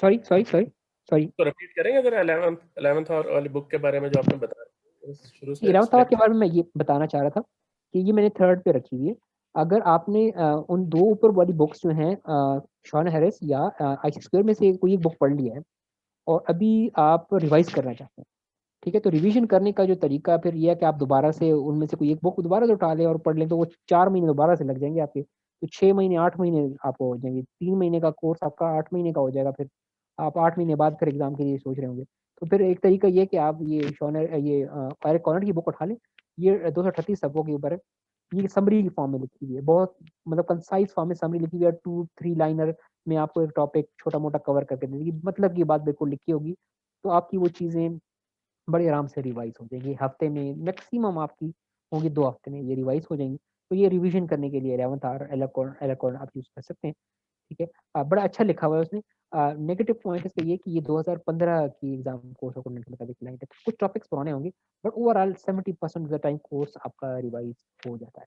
सॉरी तो रिपीट करेंगे जरा 11th आवर वाली बुक के बारे में जो आपने बताया, शुरू से 11th आवर एक्सप्लेन। के बारे में मैं ये बताना चाह रहा था कि ये मैंने थर्ड पे रखी हुई है। अगर आपने उन 2 ऊपर वाली बुक्स जो हैं शॉन हैरिस या आईसी स्क्वायर में से कोई एक बुक पढ़ लिया है और अभी आप रिवाइज़ करना चाहते हैं, ठीक है? तो रिवीजन करने का जो तरीका फिर ये है कि आप दोबारा से उनमें से कोई एक बुक दोबारा से उठा लें और पढ़ लें, तो वो 4 महीने दोबारा से लग जाएँगे आपके। तो 6 महीने 8 महीने आपको हो जाएँगे। 3 महीने का कोर्स आपका 8 महीने का हो जाएगा फिर। आप 8 महीने बाद फिर एग्ज़ाम के लिए सोच रहे होंगे। तो फिर एक तरीका ये है कि आप ये एरिक कॉनर की बुक उठा लें। ये 238 सफ़ों के ऊपर है। ये समरी की फॉर्म में लिखी हुई है। बहुत मतलब कंसाइज़ फॉर्म में समरी लिखी हुई है। 2-3 लाइनर में आपको एक टॉपिक छोटा-मोटा कवर करके दे देगी। मतलब की बात बिल्कुल लिखी होगी। तो आपकी वो चीज़ें बड़े आराम से रिवाइज़ हो जाएगी। हफ्ते में मैक्सिमम आपकी होंगी 2 हफ्ते में ये रिवाइज़ हो जाएँगी। तो ये रिवीजन करने के लिए 11th आवर एल्कोन आप यूज़ कर सकते हैं, ठीक है। बड़ा अच्छा लिखा हुआ है उसने। नेगेटिव पॉइंट इसका ये कि ये 2015 की एग्ज़ाम कोर्स को क्लाइंट है। कुछ टॉपिक्स पुराने होंगे but overall 70% of the time course आपका रिवाइज़ हो जाता है,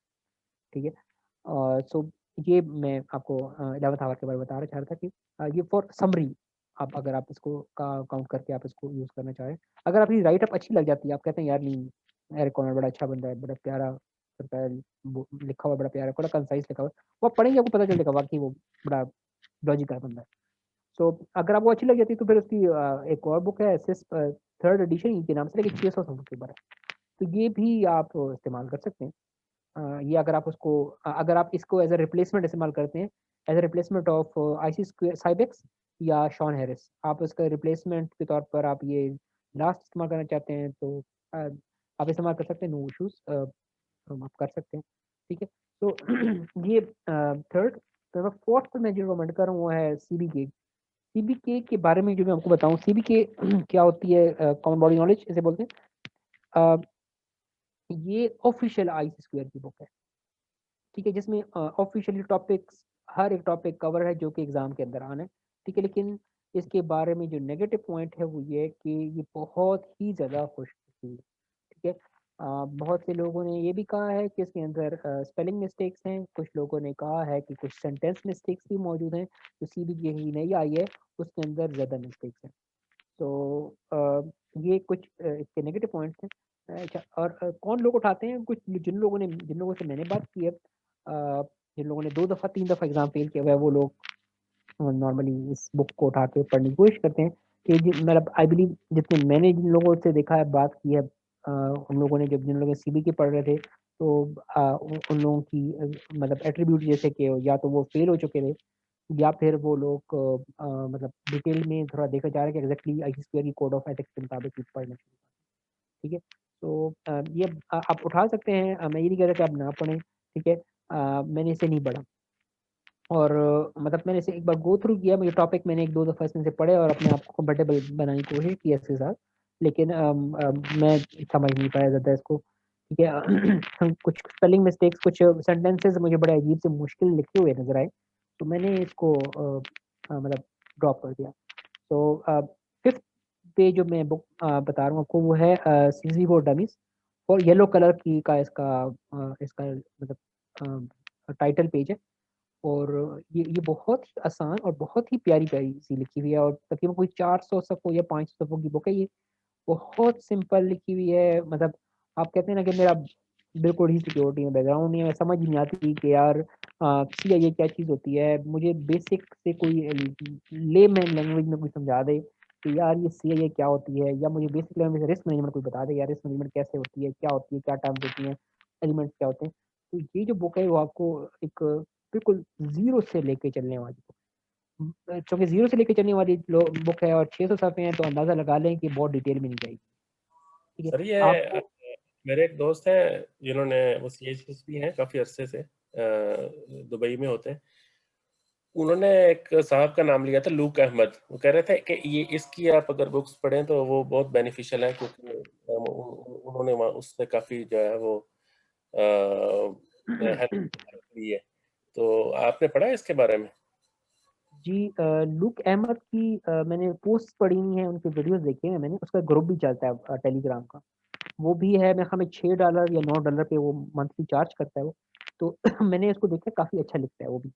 ठीक है। सो ये मैं आपको 11th आवर के बारे में बताना चाह रहा था कि ये फॉर समरी आप अगर आप इसको का काउंट करके आप इसको यूज़ करना चाहें। अगर आपकी राइट अप अच्छी लग जाती है, आप कहते हैं यार नहीं एरिक कॉनर बड़ा अच्छा बंदा है, बड़ा प्यारा करता है, लिखा हुआ बड़ा प्यारा, बड़ा कंसाइज़ लिखा हुआ है। वो आप पढ़ेंगे आपको पता चलेगा वाक़ई वो बड़ा लॉजिकल बंदा है। सो अगर आपको अच्छी लग जाती है तो फिर उसकी एक और बुक है सिस 3rd एडिशन के नाम से, लेकिन 600 सफ़ों के ऊपर है, तो ये भी आप इस्तेमाल कर सकते हैं। ये अगर आप उसको अगर आप इसको एज अ रिप्लेसमेंट इस्तेमाल करते हैं, as a replacement of IC square Sybex या शॉन हैरिस, आप उसका रिप्लेसमेंट के तौर पर आप ये लास्ट इस्तेमाल करना चाहते हैं तो आप इस्तेमाल कर सकते हैं, नो इशूज़, आप कर सकते हैं, ठीक है। तो ये 3rd। तो फोर्थ मैं जो रिकमेंड कर रहा हूँ वो है सीबीके। सीबीके के बारे में जो मैं आपको बताऊँ, सीबीके क्या होती है, कॉमन बॉडी नॉलेज इसे बोलते हैं। ये ऑफिशियल आईसी स्क्वायर की बुक है, ठीक है, जिसमें ऑफिशियली टॉपिक्स, हर एक टॉपिक कवर है जो कि एग्जाम के अंदर आना है, ठीक है। लेकिन इसके बारे में जो नेगेटिव पॉइंट है वो ये है कि ये बहुत ही ज़्यादा खुशकिस्मती है, ठीक है। बहुत से लोगों ने ये भी कहा है कि इसके अंदर स्पेलिंग मिस्टेक्स हैं, कुछ लोगों ने कहा है कि कुछ सेंटेंस मिस्टेक्स भी मौजूद हैं, जो सीबीके ही नहीं आई है उसके अंदर ज़्यादा मिस्टेक्स हैं। तो ये कुछ इसके नेगेटिव पॉइंट्स हैं। अच्छा, और कौन लोग उठाते हैं, कुछ जिन लोगों से मैंने बात की है, जिन लोगों ने 2 दफ़ा 3 दफ़ा एग्ज़ाम फेल किया हुआ है, वो लोग नॉर्मली इस बुक को उठा के पढ़ने की कोशिश करते हैं। कि मतलब आई बिलीव जितने मैंने जिन लोगों से देखा है, बात की है, उन लोगों ने, जब जिन लोगों सीबीके पढ़ रहे थे, तो उन लोगों की मतलब एट्रीब्यूट जैसे कि या तो वो फेल हो चुके थे, या फिर वो लोग मतलब डिटेल में थोड़ा देखा जा रहा है कि एग्जैक्टली आईसी स्क्वायर की कोड ऑफ एथिक्स के मुताबिक ही पढ़ना चाहिए, ठीक है। तो ये आप उठा सकते हैं, मैं ये नहीं कह रहा कि आप ना पढ़ें, ठीक है। मैंने इसे नहीं पढ़ा, और मतलब मैंने इसे एक बार गो थ्रू किया, मुझे टॉपिक मैंने 1-2 दफ़ा इसमें से पढ़े और अपने आप को कंफर्टेबल बनाने की कोशिश की इसके साथ, लेकिन मैं समझ नहीं पाया ज़्यादा इसको, ठीक है। कुछ स्पेलिंग मिस्टेक्स, कुछ सेंटेंसेस मुझे बड़े अजीब से मुश्किल लिखे हुए नज़र आए, तो मैंने इसको मतलब ड्रॉप कर दिया। तो 5th पे जो मैं बुक बता रहा हूँ आपको, वो है सीजी फॉर डमीज़, और येलो कलर की का इसका मतलब टाइटल पेज है। और ये बहुत ही आसान और बहुत ही प्यारी-प्यारी सी लिखी हुई है, और तकरीबन कोई 400 सफ़ों या 500 सफ़ों की बुक है ये। बहुत सिंपल लिखी हुई है, मतलब आप कहते हैं ना कि मेरा बिल्कुल ही सिक्योरिटी में बैकग्राउंड नहीं है, समझ ही नहीं आती कि यार सीआईए क्या चीज़ होती है। मुझे बेसिक से कोई लेमैन लैंग्वेज में कोई समझा दे कि यार ये सीआईए क्या होती है, या मुझे बेसिक लैंग्वेज में रिस्क मैनेजमेंट कोई बता दे, यार रिस्क मैनेजमेंट कैसे होती है, क्या होती है, क्या टर्म्स होती हैं, एलिमेंट्स क्या होते हैं। तो ये जो बुक है वो आपको एक बिल्कुल ज़ीरो से लेके चलने वाली बुक, चूँकि ज़ीरो से लेके चलने वाली बुक है और 600 सफ़े हैं, तो अंदाज़ा लगा लें कि बहुत डिटेल में नहीं जाएगी, ठीक है। सर ये आपको मेरे एक दोस्त हैं जिन्होंने, वो सीएचएस भी हैं काफी अरसे से, दुबई में होते हैं। उन्होंने एक साहब का नाम लिया था लूक अहमद। वो कह रहे थे कि ये इसकी आप अगर बुक्स पढ़ें तो वो बहुत बेनिफिशियल है, क्योंकि उन्होंने वहाँ उससे काफी जो है वो हेल्प ली है। तो आपने पढ़ा है इसके बारे में? जी, लूक अहमद की मैंने पोस्ट पढ़ी हैं, उनके वीडियोस देखे हैं मैंने, उसका ग्रुप भी चलता है टेलीग्राम का, वो भी है, मेरे ख्याल में $6 या $9 पे वो मंथली चार्ज करता है वो। तो मैंने इसको देखा, काफ़ी अच्छा लिखता है वो भी,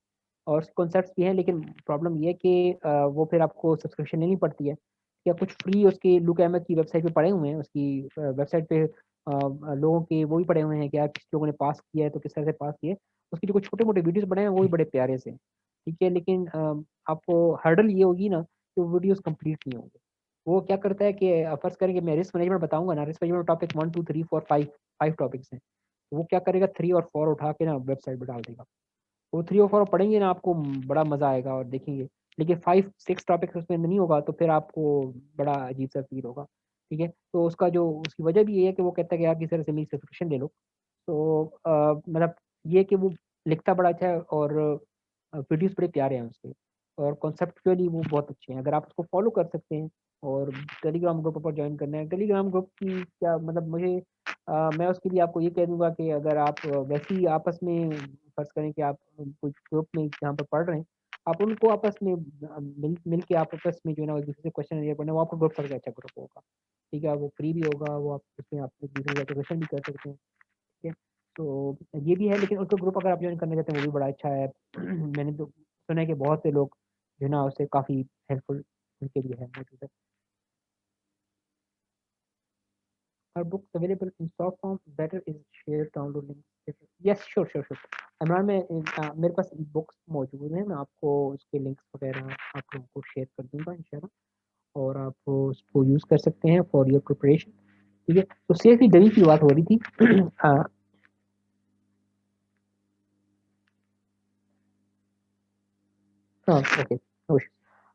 और कॉन्सेप्ट्स भी हैं, लेकिन प्रॉब्लम ये है कि वो फिर आपको सब्सक्रिप्शन लेनी पड़ती है, या कुछ फ्री उसके लूक अहमद की वेबसाइट पे पड़े हुए हैं, उसकी वेबसाइट पे लोगों के वो भी पड़े हुए हैं कि यार किस लोगों ने पास किया है तो किस तरह से पास किया है। उसके जो कुछ छोटे मोटे वीडियोस बने हैं वो भी बड़े प्यारे से, ठीक है। लेकिन आपको हर्डल ये होगी ना कि वो वीडियोस कंप्लीट नहीं होंगे। वो क्या करता है कि फर्ज़ करें कि मैं रिस्क मैनेजमेंट बताऊँगा ना, रिस्क मैनेजमेंट टॉपिक 1, 2, 3, 4, 5 टॉपिक्स हैं। तो वो क्या करेगा, 3 और 4 उठा के ना वेबसाइट पे डाल देगा। वो 3 और 4 पढ़ेंगे ना, आपको बड़ा मज़ा आएगा और देखेंगे। लेकिन 5-6 टॉपिक्स उसमें नहीं होगा, तो फिर आपको बड़ा अजीब-सा फ़ील होगा, ठीक है। तो उसकी वजह भी ये है कि वो कहता है कि यार किसी तरह से मेरी सब्सक्रिप्शन ले लो। तो मतलब ये कि वो लिखता बड़ा अच्छा है, और वीडियोज़ बड़े प्यारे हैं उसके, और कॉन्सेप्चुअली वो बहुत अच्छे हैं। अगर आप उसको फ़ॉलो कर सकते हैं, और टेलीग्राम ग्रुप पर जॉइन करना है, टेलीग्राम ग्रुप की क्या मतलब, मैं उसके लिए आपको ये कह दूँगा कि अगर आप वैसे ही आपस में फ़र्ज़ करें कि आप कोई ग्रुप में जहाँ पर पढ़ रहे हैं, आप उनको आपस में मिल के आप आपस में जो है ना एक-दूसरे से क्वेश्चन एरिया पढ़ना, वो आपका ग्रुप सबसे अच्छा ग्रुप होगा, ठीक है। वो फ्री भी होगा, वो आप उसमें आप एक-दूसरे से क्वेश्चन भी कर सकते हैं, ठीक है। तो ये भी है, लेकिन उसका ग्रुप अगर आप जॉइन करना चाहते हैं वो भी बड़ा अच्छा है। मैंने तो सुना है कि बहुत से लोग जो है ना उससे काफ़ी हेल्पफुल उनके लिए है मौजूद है। Are books available in soft form? Better is share download link. Yes, sure. Imran मेरे पास बुक्स मौजूद हैं, मैं आपको उसके लिंक्स वगैरह आप लोगों को शेयर कर दूंगा इंशाल्लाह, और आप उसको यूज़ कर सकते हैं फॉर योर प्रिपरेशन। ठीक है, तो सीएससी डमी की बात हो रही थी। हाँ ओके,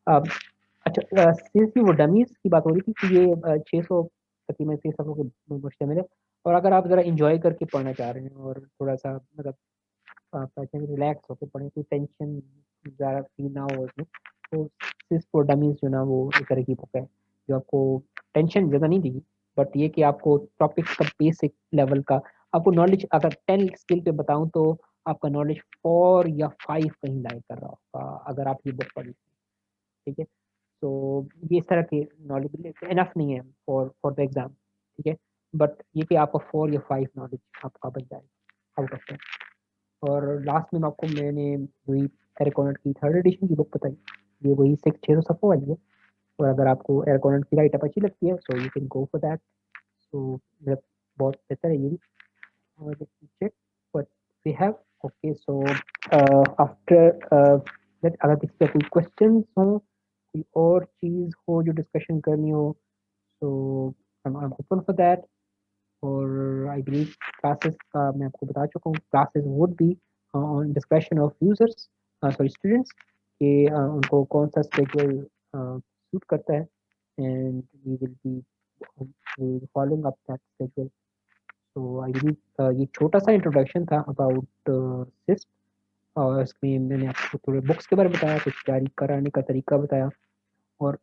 अच्छा, सीएससी वो डमीज की बात हो रही थी कि ये 600 तकरीबन 6 सफ़ों के मुश्तमिल है, और अगर आप ज़रा इंजॉय करके पढ़ना चाह रहे हैं और थोड़ा सा मतलब आप चाहते हैं रिलैक्स होकर पढ़ें, कोई टेंशन ज़्यादा फील ना हो उसमें, तो सिर्फ फॉर डमीज जो ना वो एक तरह की बुक है जो आपको टेंशन ज़्यादा नहीं देगी, बट ये कि आपको टॉपिक का बेसिक लेवल का आपको नॉलेज, अगर 10 स्किल पे बताऊं तो आपका नॉलेज 4 या 5 कहीं लाइक कर रहा होगा अगर आप ये बुक पढ़ लें। ठीक है, तो ये इस तरह के नॉलेज इनफ नहीं है फॉर द एग्जाम। ठीक है, बट ये कि आपका 4 या 5 नॉलेज आपका बन जाएगा आउट ऑफ 10। और लास्ट में आपको मैंने वही एरकोनट की 3rd एडिशन की बुक बताई, ये वही 600 सफ़ों वाली है, और अगर आपको एरकोनट की राइट अप अच्छी लगती है so you can go for that. So मतलब बहुत बेहतर है ये भी। और check what we have. Okay, so after that अगर किसी का कोई क्वेश्चन हो, कोई और चीज़ हो जो डिस्कशन करनी हो, so I am open for that. और आई बिलीव क्लासेस का मैं आपको बता चुका हूँ, classes would be on description of users, sorry students, कि उनको कौन सा स्केड्यूल सूट करता है, and we will be following up that schedule. So I believe ये छोटा सा इंट्रोडक्शन था अबाउट सिस्प, और इसमें मैंने आपको थोड़े बुक्स के बारे में बताया, कुछ तैयारी कराने का तरीका बताया, और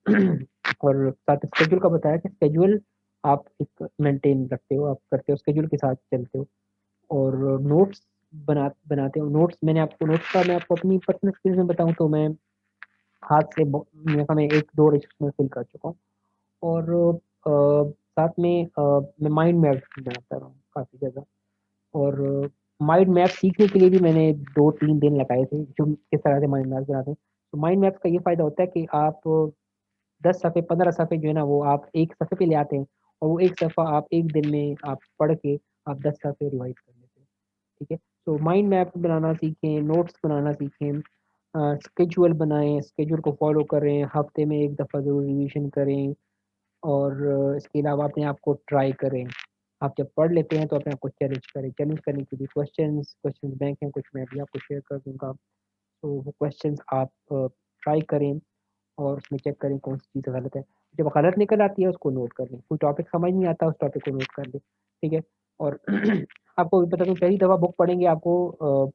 और साथ स्केड्यूल का बताया कि स्केड्यूल आप एक मेंटेन रखते हो, आप करते हो, स्केड्यूल के साथ चलते हो, और नोट्स बनाते हो। नोट्स मैंने आपको नोट्स का मैं आपको अपनी पर्सनल एक्सपीरियंस में बताऊं तो मैं हाथ से मैं 1-2 रजिस्टर में फिल कर चुका हूँ, और साथ में मैं माइंड मैप बनाता रहा हूँ काफ़ी ज़्यादा, और माइंड मैप सीखने के लिए भी मैंने 2-3 दिन लगाए थे जो किस तरह से माइंड मैप बनाते हैं। तो माइंड मैप का ये फ़ायदा होता है कि आप 10 सफ़े 15 सफ़े जो है ना वो आप एक सफ़े पे ले आते हैं, और वो एक सफ़ा आप एक दिन में आप पढ़ के आप 10 सफ़े रिवाइज कर लेते हैं। ठीक है, तो माइंड मैप बनाना सीखें, नोट्स बनाना सीखें, स्केड्यूल बनाएं, स्केड्यूल को फॉलो करें, हफ्ते में एक दफ़ा ज़रूर रिवीजन करें, और इसके अलावा अपने आप को ट्राई करें। आप जब पढ़ लेते हैं तो अपने आप को चैलेंज करें, चैलेंज करने के लिए क्वेश्चंस बैंक हैं, कुछ मैं भी आपको शेयर कर दूंगा, तो वो क्वेश्चंस आप ट्राई करें और उसमें चेक करें कौन सी चीज़ गलत है। जब गलत निकल आती है उसको नोट कर लें, कोई टॉपिक समझ नहीं आता उस टॉपिक को नोट कर लें। ठीक है, और आपको भी पता, तो पहली दफ़ा बुक पढ़ेंगे आपको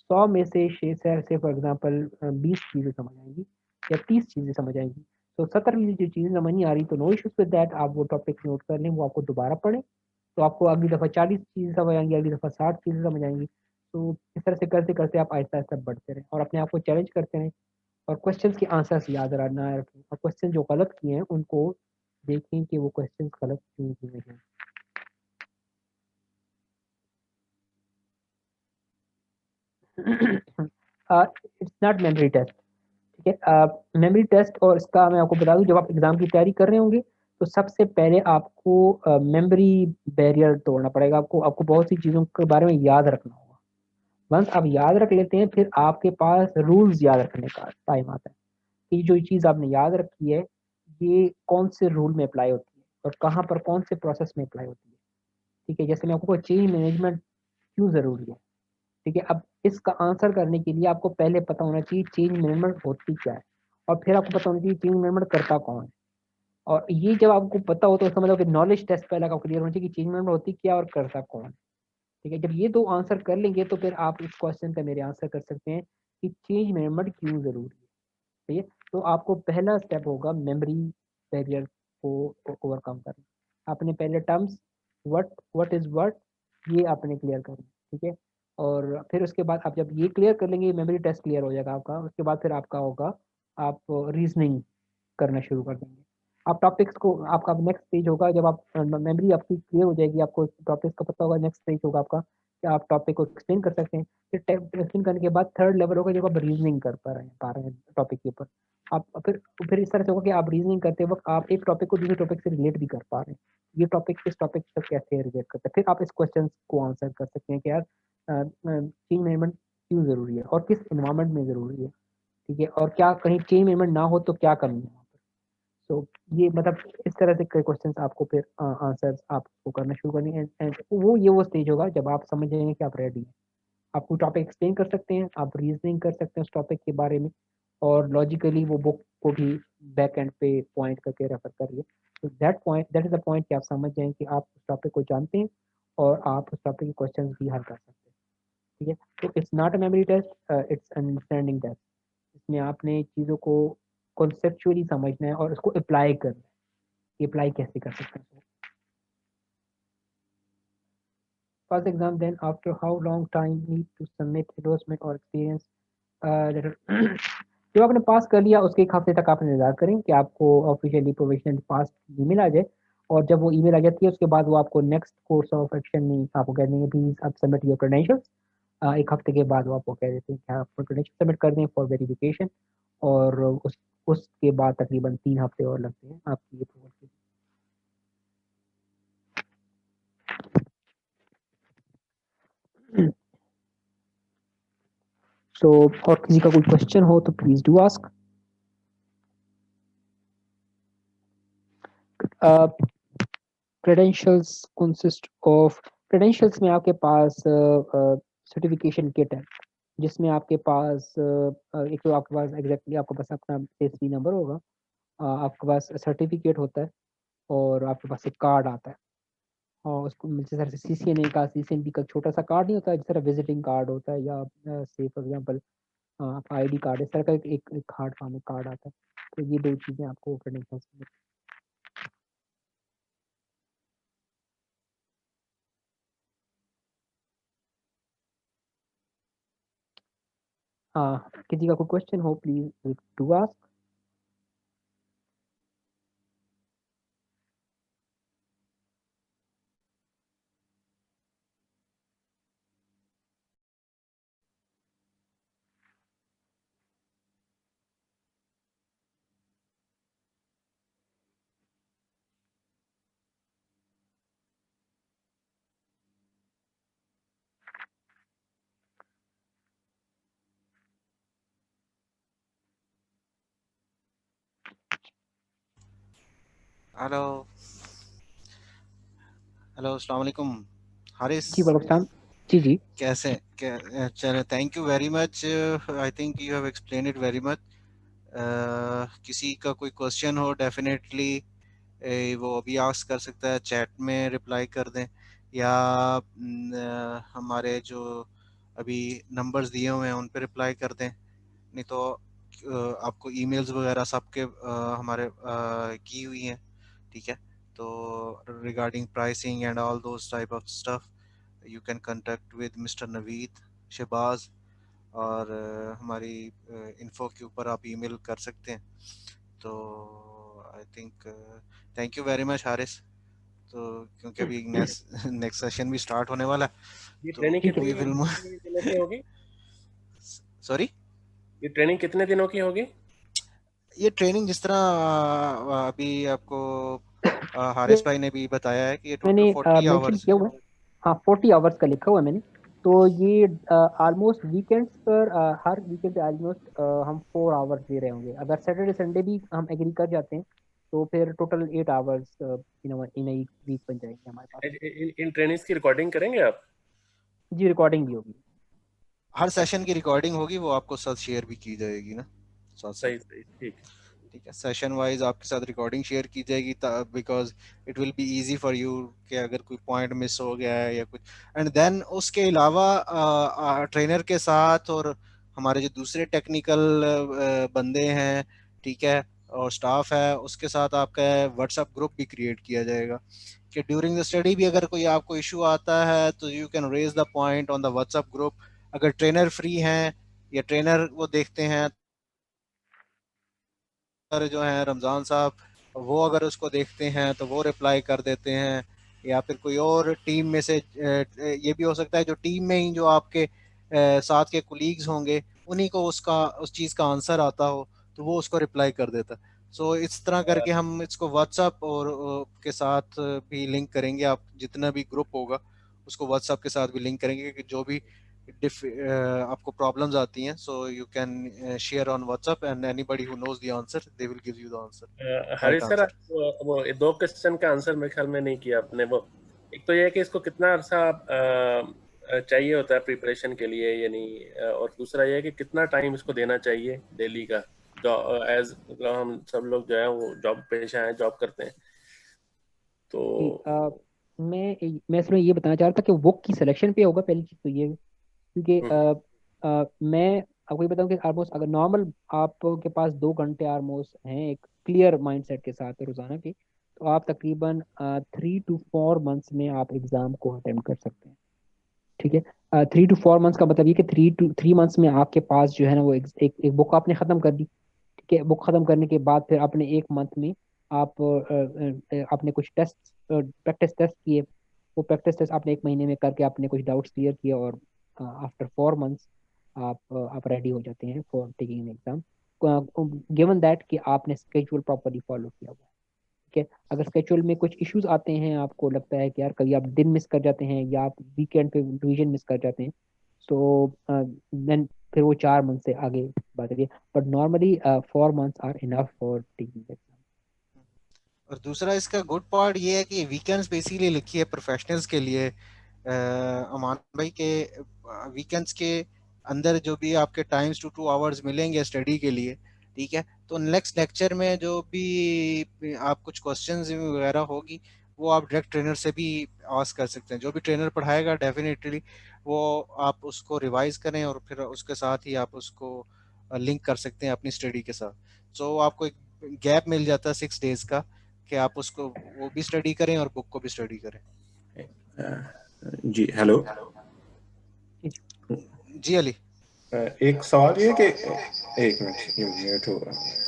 100 में से 6 से फॉर एग्जांपल 20 चीज़ें समझ आएंगी या 30 चीज़ें समझ आएंगी। तो 70वीं जो चीज़ें समझ नहीं आ रही तो नो इश्यूज विद दैट, आप वो टॉपिक नोट कर लें, वो आपको दोबारा पढ़ें, तो आपको अगली दफ़ा 40 चीज़ें समझ आएंगी, अगली दफ़ा 60 चीज़ें समझ आएंगी। तो इस तरह से करते करते आप आहिस्ता आहिस्ता बढ़ते रहें और अपने आप को चैलेंज करते रहें, और क्वेश्चंस के आंसर्स याद ना रखें, और क्वेश्चन जो गलत किए हैं उनको देखें कि वो क्वेश्चंस गलत क्यों किए हैं। It's not memory test. ठीक है, मेमोरी टेस्ट, और इसका मैं आपको बता दूं, जब आप एग्जाम की तैयारी कर रहे होंगे तो सबसे पहले आपको मेमोरी बैरियर तोड़ना पड़ेगा, आपको आपको बहुत सी चीज़ों के बारे में याद रखना होगा। वंस आप याद रख लेते हैं फिर आपके पास रूल्स याद रखने का टाइम आता है कि जो चीज़ आपने याद रखी है ये कौन से रूल में अप्लाई होती है और कहाँ पर कौन से प्रोसेस में अप्लाई होती है। ठीक है, जैसे मैं आपको चेंज मैनेजमेंट क्यों ज़रूरी है। ठीक है, अब इसका आंसर करने के लिए आपको पहले पता होना चाहिए चेंज मैनेजमेंट होती क्या है, और फिर आपको पता होना चाहिए चेंज मैनेजमेंट करता कौन है। और ये जब आपको पता हो तो समझ लो कि नॉलेज टेस्ट पहले आपको क्लियर होना चाहिए कि चेंज मैनेजमेंट होती क्या और करता कौन है। ठीक है, जब ये 2 आंसर कर लेंगे तो फिर आप इस क्वेश्चन का मेरे आंसर कर सकते हैं कि चेंज मैनेजमेंट क्यों ज़रूरी है। ठीक है, तो आपको पहला स्टेप होगा मेमोरी बैरियर को ओवरकम करना। आपने पहले टर्म्स व्हाट इज व्हाट ये आपने क्लियर करना। ठीक है, और फिर उसके बाद आप जब ये क्लियर कर लेंगे मेमोरी टेस्ट क्लियर हो जाएगा आपका, उसके बाद फिर आपका होगा आप रीजनिंग करना शुरू कर देंगे। आप टॉपिक्स को, आपका नेक्स्ट स्टेज होगा जब आप मेमोरी आपकी क्लियर हो जाएगी, आपको टॉपिक्स का पता होगा, नेक्स्ट स्टेज होगा आपका कि आप टॉपिक को एक्सप्लेन कर सकते हैं। फिर एक्सप्लेन करने के बाद थर्ड लेवल होगा जब आप रीजनिंग कर पा रहे हैं टॉपिक के ऊपर। आप फिर इस तरह से होगा कि आप रीजनिंग करते वक्त आप एक टॉपिक को दूसरे टॉपिक से रिलेट भी कर पा रहे हैं, ये टॉपिक इस टॉपिक से कैसे रिलेट करता है। फिर आप इस क्वेश्चन को आंसर कर सकते हैं कि यार चेंज मैनेजमेंट क्यों ज़रूरी है और किस इन्वायरमेंट में ज़रूरी है, ठीक है, और क्या कहीं चेंज मैनेजमेंट ना हो तो क्या कमी है। तो ये मतलब इस तरह से कई क्वेश्चंस आपको फिर आंसर्स आपको करना शुरू करनी है। एंड वो स्टेज होगा जब आप समझ जाएंगे कि आप रेडी हैं, आप कोई टॉपिक एक्सप्लेन कर सकते हैं, आप रीजनिंग कर सकते हैं उस टॉपिक के बारे में, और लॉजिकली वो बुक को भी बैक एंड पे पॉइंट करके रेफर करिए। तो दैट इज द पॉइंट कि आप समझ जाएं कि आप उस टॉपिक को जानते हैं और आप उस टॉपिक के क्वेश्चंस भी हल कर सकते हैं, ठीक है। तो it's not a memory test, it's understanding test. इसमें आपने चीज़ों को कॉन्सेप्चुअली समझना है और उसको अप्लाई करना है, अप्लाई कैसे कर सकते हैं। First exam, then after how long time need to submit endorsement or experience letter? जो आपने पास कर लिया उसके 1 हफ्ते तक आप इंतजार करें कि आपको ऑफिशियली प्रोविजनल पास ईमेल आ जाए, और जब वो ईमेल आ जाती है उसके बाद वो आपको नेक्स्ट कोर्स ऑफ एक्शन में आपको कह देंगे प्लीज आप सबमिट योर क्रेडेंशियल्स। 1 हफ्ते के बाद वो आपको कह देते हैं कि आप क्रेडेंशियल सबमिट कर दें फॉर वेरिफिकेशन, और उसके बाद तकरीबन 3 हफ्ते और लगते हैं आपकी अप्रूवल के लिए। सो और किसी का कोई क्वेश्चन हो तो please do ask. Credentials consist of, credentials में आपके पास सर्टिफिकेशन किट है जिसमें आपके पास एक तो आपके पास एग्जैक्टली आपके पास अपना CSV नंबर होगा, आपके पास सर्टिफिकेट होता है, और आपके पास एक कार्ड आता है, और उसको जिस तरह से CCNA का CCNP का छोटा सा कार्ड नहीं होता है, जिस तरह विजिटिंग कार्ड होता है, या से फॉर एग्जांपल आपका ID कार्ड, इस तरह का एक हार्ड फॉर्म में कार्ड आता है। तो ये 2 चीज़ें आपको क्रेडेंशियल्स में। हाँ, किसी का कोई क्वेश्चन हो please do ask. Hello hello, अस्सलाम वालेकुम हारिस, जी वालेकुम सलाम। जी जी कैसे चलो, thank you very much. I think you have explain it very much. किसी का कोई क्वेश्चन हो डेफिनेटली वो अभी आस्क कर सकता है, चैट में रिप्लाई कर दें, या हमारे जो अभी नंबर्स दिए हुए हैं उन पे रिप्लाई कर दें, नहीं तो आपको ईमेल्स वगैरह सबके हमारे की हुई हैं, ठीक है। तो regarding pricing and all those type of stuff you can contact with mister Naveed Shahbaz, और हमारी इन्फो के ऊपर आप ईमेल कर सकते हैं। तो I think thank you very much Haris. तो क्योंकि अभी नेक्स्ट सेशन भी स्टार्ट होने वाला ये है, तो ट्रेनिंग ठीक है। वी विल कितने दिनों की होगी? सॉरी, ये ट्रेनिंग कितने दिनों की होगी? ये ट्रेनिंग जिस तरह अभी आपको ये हारिस भाई ने भी बताया है कि ये टोटल मैंने 40 मेंशन आवर्स। किया हुआ है, हाँ 40 आवर्स का लिखा हुआ है मैंने। तो ये ऑलमोस्ट वीकेंड्स पर हर वीकेंड पे ऑलमोस्ट हम 4 आवर्स दे रहे होंगे। अगर सैटरडे संडे भी हम एग्री कर जाते हैं तो फिर टोटल 8 आवर्स इन एक वीक बन जाएंगे हमारे पास। इन ट्रेनिंग्स की रिकॉर्डिंग करेंगे आप? जी रिकॉर्डिंग भी होगी। हर सेशन की रिकॉर्डिंग होगी, वो आपको साथ शेयर भी की जाएगी ना, साथ साथ, सही सही, ठीक है। ठीक है। सेशन वाइज आपके साथ रिकॉर्डिंग शेयर की जाएगी, because it will be easy for you कि अगर कोई पॉइंट मिस हो गया है या कुछ। एंड देन उसके अलावा ट्रेनर के साथ और हमारे जो दूसरे टेक्निकल बंदे हैं, ठीक है, और स्टाफ है, उसके साथ आपका व्हाट्सएप ग्रुप भी क्रिएट किया जाएगा कि ड्यूरिंग द स्टडी भी अगर कोई आपको इशू आता है तो you can raise the point on the WhatsApp group. अगर ट्रेनर फ्री हैं या ट्रेनर वो देखते हैं जो हैं रमज़ान साहब, वो अगर उसको देखते हैं तो वो रिप्लाई कर देते हैं, या फिर कोई और टीम में से, ये भी हो सकता है जो टीम में ही जो आपके साथ के कुलीग्स होंगे उन्हीं को उस चीज़ का आंसर आता हो, तो वो उसको रिप्लाई कर देता। सो इस तरह करके हम इसको व्हाट्सएप और के साथ भी लिंक करेंगे। आप जितना भी ग्रुप होगा उसको व्हाट्सएप के साथ भी लिंक करेंगे कि जो भी आपको प्रॉब्लम्स आती हैं, so you can share on WhatsApp and anybody who knows the answer they will give you the answer, right Harish sir, answer. वो 2 क्वेश्चन का आंसर मेरे ख्याल में नहीं किया आपने। वो एक तो ये है कि इसको कितना अर्सा चाहिए होता है प्रिपरेशन के लिए, यानी और दूसरा ये है कि कितना टाइम इसको देना चाहिए डेली का, एज मतलब हम सब लोग जो है वो जॉब पेशा हैं, जॉब करते हैं तो। मैं इसमें ये बताना चाह रहा था कि बुक की सिलेक्शन पे होगा पहली चीज़ तो ये, क्योंकि मैं आपको ये बताऊं कि ऑलमोस्ट अगर नॉर्मल आपके पास 2 घंटे ऑलमोस्ट हैं एक क्लियर माइंडसेट के साथ रोजाना की, तो आप तकरीबन 3 to 4 मंथ्स में आप एग्जाम को अटेम्प्ट कर सकते हैं। ठीक है, 3 to 4 मंथ्स का मतलब ये कि 3 मंथ्स में आपके पास जो है ना वो एक बुक आपने खत्म कर दी। ठीक है, बुक खत्म करने के बाद फिर अपने 1 मंथ में आप आपने कुछ टेस्ट प्रैक्टिस टेस्ट किए, वो प्रैक्टिस टेस्ट आपने 1 महीने में करके आपने कुछ डाउट्स क्लियर किए, और आफ्टर 4 मंथ्स आप रेडी हो जाते हैं for taking an exam, given that कि आपने स्केड्यूल प्रॉपरली फॉलो किया हुआ है। ठीक है, अगर स्केड्यूल में कुछ इश्यूज आते हैं, आपको लगता है कि यार कभी आप दिन मिस कर जाते हैं या आप वीकेंड पे रिवीजन मिस कर जाते हैं, तो देन फिर वो 4 मंथ से आगे बात है, but normally 4 months are enough for taking exam. और दूसरा इसका गुड पार्ट ये है कि वीकेंड्स बेसिकली लिखी है प्रोफेशनल्स के लिए, अमान भाई के वीकेंड्स के अंदर जो भी आपके टाइम्स टू 2 आवर्स मिलेंगे स्टडी के लिए, ठीक है, तो नेक्स्ट लेक्चर में जो भी आप कुछ क्वेश्चंस वगैरह होगी वो आप डायरेक्ट ट्रेनर से भी आस्क कर सकते हैं। जो भी ट्रेनर पढ़ाएगा डेफिनेटली वो आप उसको रिवाइज करें और फिर उसके साथ ही आप उसको लिंक कर सकते हैं अपनी स्टडी के साथ। सो आपको एक गैप मिल जाता है 6 डेज का कि आप उसको वो भी स्टडी करें और बुक को भी स्टडी करें। जी हेलो जी अली, एक सवाल ये कि एक मिनट म्यूट हो रहा है।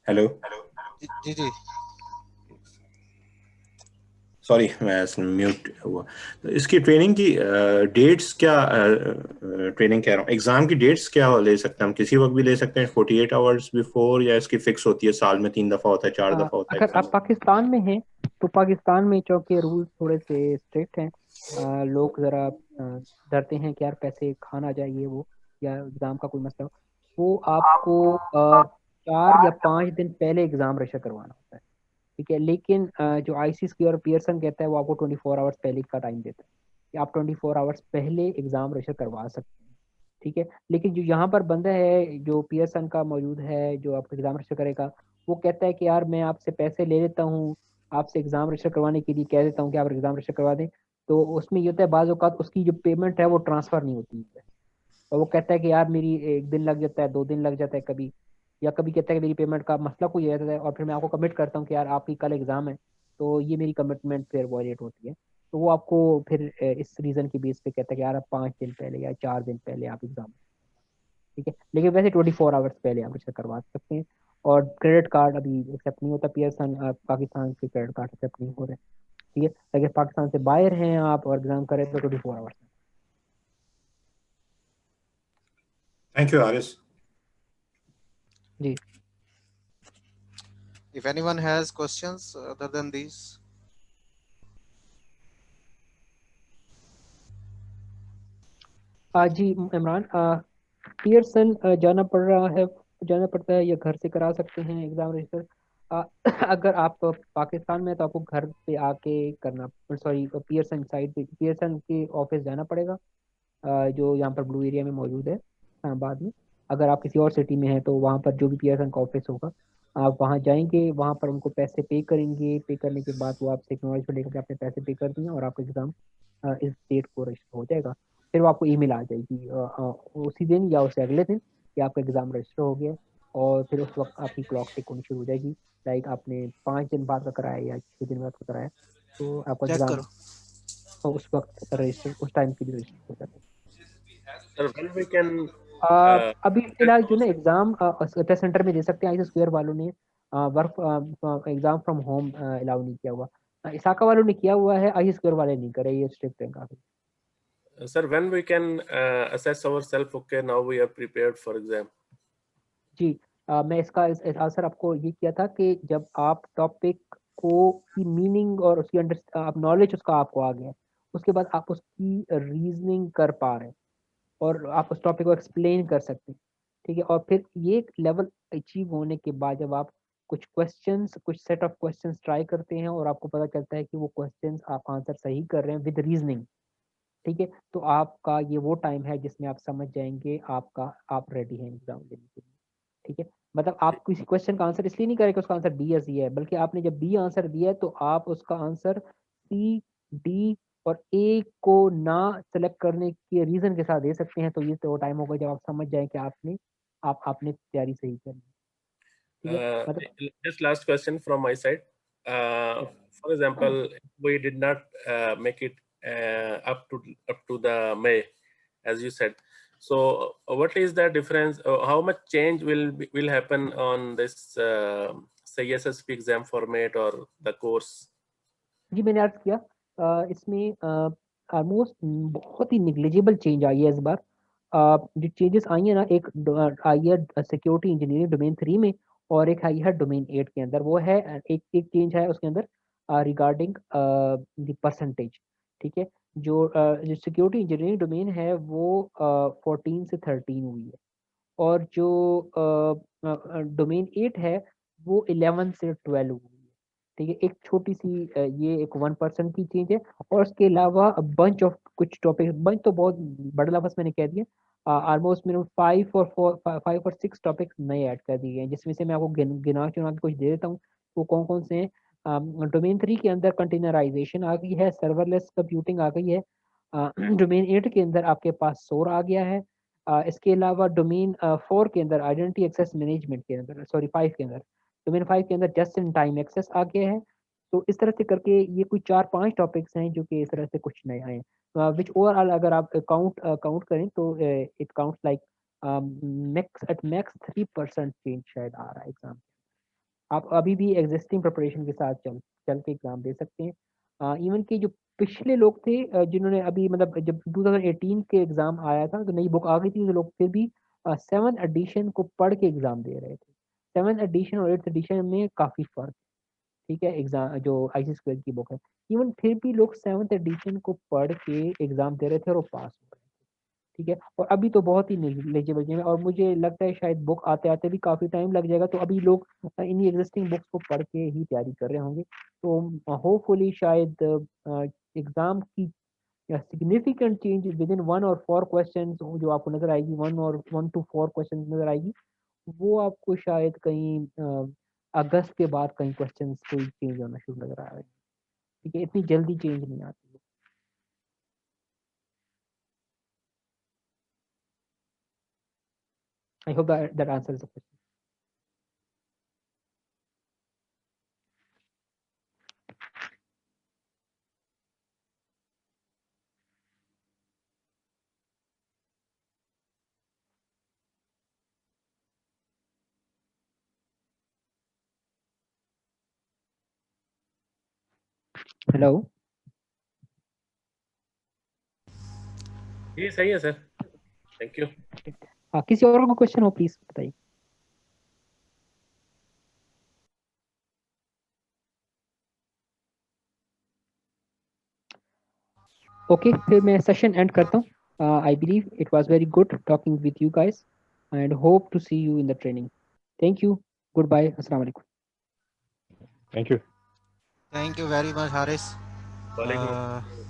हेलो जी जी, सॉरी मैं म्यूट हुआ। तो इसकी ट्रेनिंग की डेट्स क्या, ट्रेनिंग कह रहा हूँ, एग्जाम की डेट्स क्या ले सकते हैं हम? किसी वक्त भी ले सकते हैं 48 आवर्स बिफोर, या इसकी फिक्स होती है, साल में 3 दफा होता है, 4 दफा होता है अगर एग्जाम? आप पाकिस्तान में हैं तो पाकिस्तान में चूंकि रूल्स थोड़े से स्ट्रिक्ट हैं, लोग ज़रा डरते हैं कि यार पैसे खाना चाहिए वो, या एग्ज़ाम का कोई मसला हो, वो आपको 4 या 5 दिन पहले एग्ज़ाम रजिस्टर करवाना होता है। ठीक है, लेकिन जो आईसीएस की और पियर्सन कहता है वो आपको 24 आवर्स पहले का टाइम देता है कि आप 24 आवर्स पहले एग्ज़ाम रजिस्टर करवा सकते हैं। ठीक है, लेकिन जो यहाँ पर बंदा है जो पियर्सन का मौजूद है जो आपका एग्ज़ाम रजिस्टर करेगा, वो कहता है कि यार मैं आपसे पैसे ले लेता हूँ, आपसे एग्ज़ाम रजिस्टर करवाने के लिए कह देता हूँ कि आप एग्ज़ाम रजिस्टर करवा दें, तो उसमें ये होता है बाज़ औक़ात उसकी जो पेमेंट है वो ट्रांसफ़र नहीं होती है, और वो कहता है कि यार मेरी 1 दिन लग जाता है, 2 दिन लग जाता है कभी, या कभी कहता है कि मेरी पेमेंट का मसला कोई रहता है और फिर मैं आपको कमिट करता हूँ कि यार आपकी कल एग्जाम है, तो ये मेरी कमिटमेंट फिर वॉयलेट होती है, तो वो आपको फिर इस रीज़न की बेस पे कहता है कि यार आप 5 दिन पहले या 4 दिन पहले आप एग्जाम। ठीक है, लेकिन वैसे 24 आवर्स पहले आप रजिस्टर करवा सकते हैं। और क्रेडिट कार्ड अभी एक्सेप्ट नहीं होता, पियर्सन पाकिस्तान के क्रेडिट कार्ड एक्सेप्ट नहीं हो रहे। ठीक है, अगर पाकिस्तान से बाहर हैं आप और एग्जाम करें तो 24 hours. Thank you Haris ji. if anyone has questions other than these. जी इमरान, पियर्सन जाना पड़ता है या घर से करा सकते हैं एग्जाम रजिस्टर? अगर आप पाकिस्तान में तो आपको घर पे आके करना, सॉरी पियर्सन साइड पे पियर्सन के ऑफिस जाना पड़ेगा, जो यहाँ पर ब्लू एरिया में मौजूद है इस्लामाबाद में। अगर आप किसी और सिटी में हैं तो वहाँ पर जो भी पियर्सन का ऑफिस होगा आप वहाँ जाएंगे, वहाँ पर उनको पैसे पे करेंगे, पे करने के बाद वो आपसे एक्नॉलेजमेंट लेकर के आपने पैसे पे कर दिए और आपका एग्ज़ाम इस डेट को रजिस्टर हो जाएगा। फिर वो आपको ईमेल आ जाएगी उसी दिन या उससे अगले दिन कि आपका एग्ज़ाम रजिस्टर हो गया, और फिर उस वक्त आपकी क्लॉक टिक होनी शुरू हो जाएगी। लाइक आपने 5 दिन बाद का कराया या 6 दिन बाद का कराया, तो आपका चेक एग्ज़ाम करो। उस वक्त रजिस्टर, उस टाइम के लिए रजिस्टर हो जाता है। Sir, when we can अभी फिलहाल जो ना एग्जाम टेस्ट सेंटर में दे सकते हैं, आई स्क्वायर वालों ने work exam from home allow नहीं किया हुआ, इसाका वालों ने किया हुआ है, आई स्क्वायर वाले नहीं करे, ये स्ट्रिक्ट है काफी। Sir, when we can assess ourselves, okay, now we are prepared for exam? जी मैं इसका आंसर आपको ये किया था कि जब आप टॉपिक को की मीनिंग और उसकी आप नॉलेज उसका आपको आ गया, उसके बाद आप उसकी रीजनिंग कर पा रहे हैं और आप उस टॉपिक को एक्सप्लेन कर सकते हैं, ठीक है। और फिर ये लेवल अचीव होने के बाद जब आप कुछ क्वेश्चंस, कुछ सेट ऑफ क्वेश्चंस ट्राई करते हैं और आपको पता चलता है कि वो क्वेश्चंस आप आंसर सही कर रहे हैं विद रीजनिंग, ठीक है, तो आपका ये वो टाइम है जिसमें आप समझ जाएंगे आप रेडी हैं एग्जाम देने के लिए, ठीक है। मतलब आप किसी क्वेश्चन का आंसर इसलिए नहीं करें कि उसका आंसर बी या सी है, बल्कि आपने जब बी आंसर दिया है तो आप उसका आंसर सी, डी और ए को ना सेलेक्ट करने के रीजन के साथ दे सकते हैं। तो ये तो टाइम होगा जब आप समझ जाएं कि आपने तैयारी सही करनी, ठीक है। मतलब Just last question from my side. For example, we did not make it up to the May, as you said. So, what is the difference? How much change will happen on this say SSP exam format or the course? जी मैंने अर्ज किया इसमें almost बहुत ही negligible change आई है इस बार। जो changes आई है ना, एक आई है सिक्योरिटी इंजीनियरिंग डोमेन 3 में और एक आई है डोमेन 8 के अंदर। वो है एक चेंज है उसके अंदर रिगार्डिंग द परसेंटेज, ठीक है। जो सिक्योरिटी इंजीनियरिंग डोमेन है वो 14 से 13 हुई है और जो डोमेन 8 है वो 11 से 12 हुई है, ठीक है। एक छोटी सी ये एक 1% की चेंज है और उसके अलावा बंच ऑफ कुछ टॉपिक, बंच तो बहुत बड़ा लफ्ज़ मैंने कह दिया, ऑलमोस्ट मैंने 5 और 6 टॉपिक नए ऐड कर दिए हैं, जिसमें से मैं आपको गिना चुना के कुछ दे देता हूँ। वो कौन कौन से हैं? डोमेन 3 के अंदर कंटेनराइजेशन आ गई है, सर्वरलेस कंप्यूटिंग आ गई है। डोमेन 8 के अंदर आपके पास सोर आ गया है। इसके अलावा डोमेन 4 के अंदर आइडेंटिटी एक्सेस मैनेजमेंट के अंदर, सॉरी 5 के अंदर, डोमेन 5 के अंदर जस्ट इन टाइम एक्सेस आ गया है। तो इस तरह से करके ये कुछ 4-5 टॉपिक्स हैं जो कि इस तरह से कुछ नए आए हैं, विच ओवरऑल अगर आप काउंट करें तो it counts like max 3% change शायद आ रहा है एग्जाम। आप अभी भी एग्जिस्टिंग प्रिपरेशन के साथ चल के एग्जाम दे सकते हैं। इवन कि जो पिछले लोग थे जिन्होंने अभी मतलब जब 2018 के एग्जाम आया था तो नई बुक आ गई थी, तो लोग फिर भी 7th एडिशन को पढ़ के एग्जाम दे रहे थे। 7th एडिशन और 8th एडिशन में काफ़ी फर्क, ठीक है। एग्जाम जो IC स्क्वायर की बुक है, इवन फिर भी लोग 7th एडिशन को पढ़ के एग्जाम दे रहे थे और वो पास हो गए, ठीक है। और अभी तो बहुत ही नेग्लिजिबल है और मुझे लगता है शायद बुक आते आते भी काफ़ी टाइम लग जाएगा, तो अभी लोग इन्हीं एग्जिस्टिंग बुक्स को पढ़ के ही तैयारी कर रहे होंगे। तो होपफुली शायद एग्ज़ाम की सिग्निफिकेंट चेंज विद इन 1 और 4 क्वेश्चन जो आपको नजर आएगी, 1 to 4 क्वेश्चन नजर आएगी, वो आपको शायद कहीं अगस्त के बाद कहीं क्वेश्चन कोई चेंज होना शुरू नजर आ रहा है, ठीक है। इतनी जल्दी चेंज नहीं आती है। I hope that answers the question. Hello, जी सही है सर, थैंक यू। हाँ किसी और का क्वेश्चन हो प्लीज बताइए। ओके फिर मैं सेशन एंड करता हूँ। I believe it was very good talking with you guys and hope to see you in the training. Thank you, good bye, अस्सलाम वालेकुम। Thank you thank you very much Haris. वालेकुम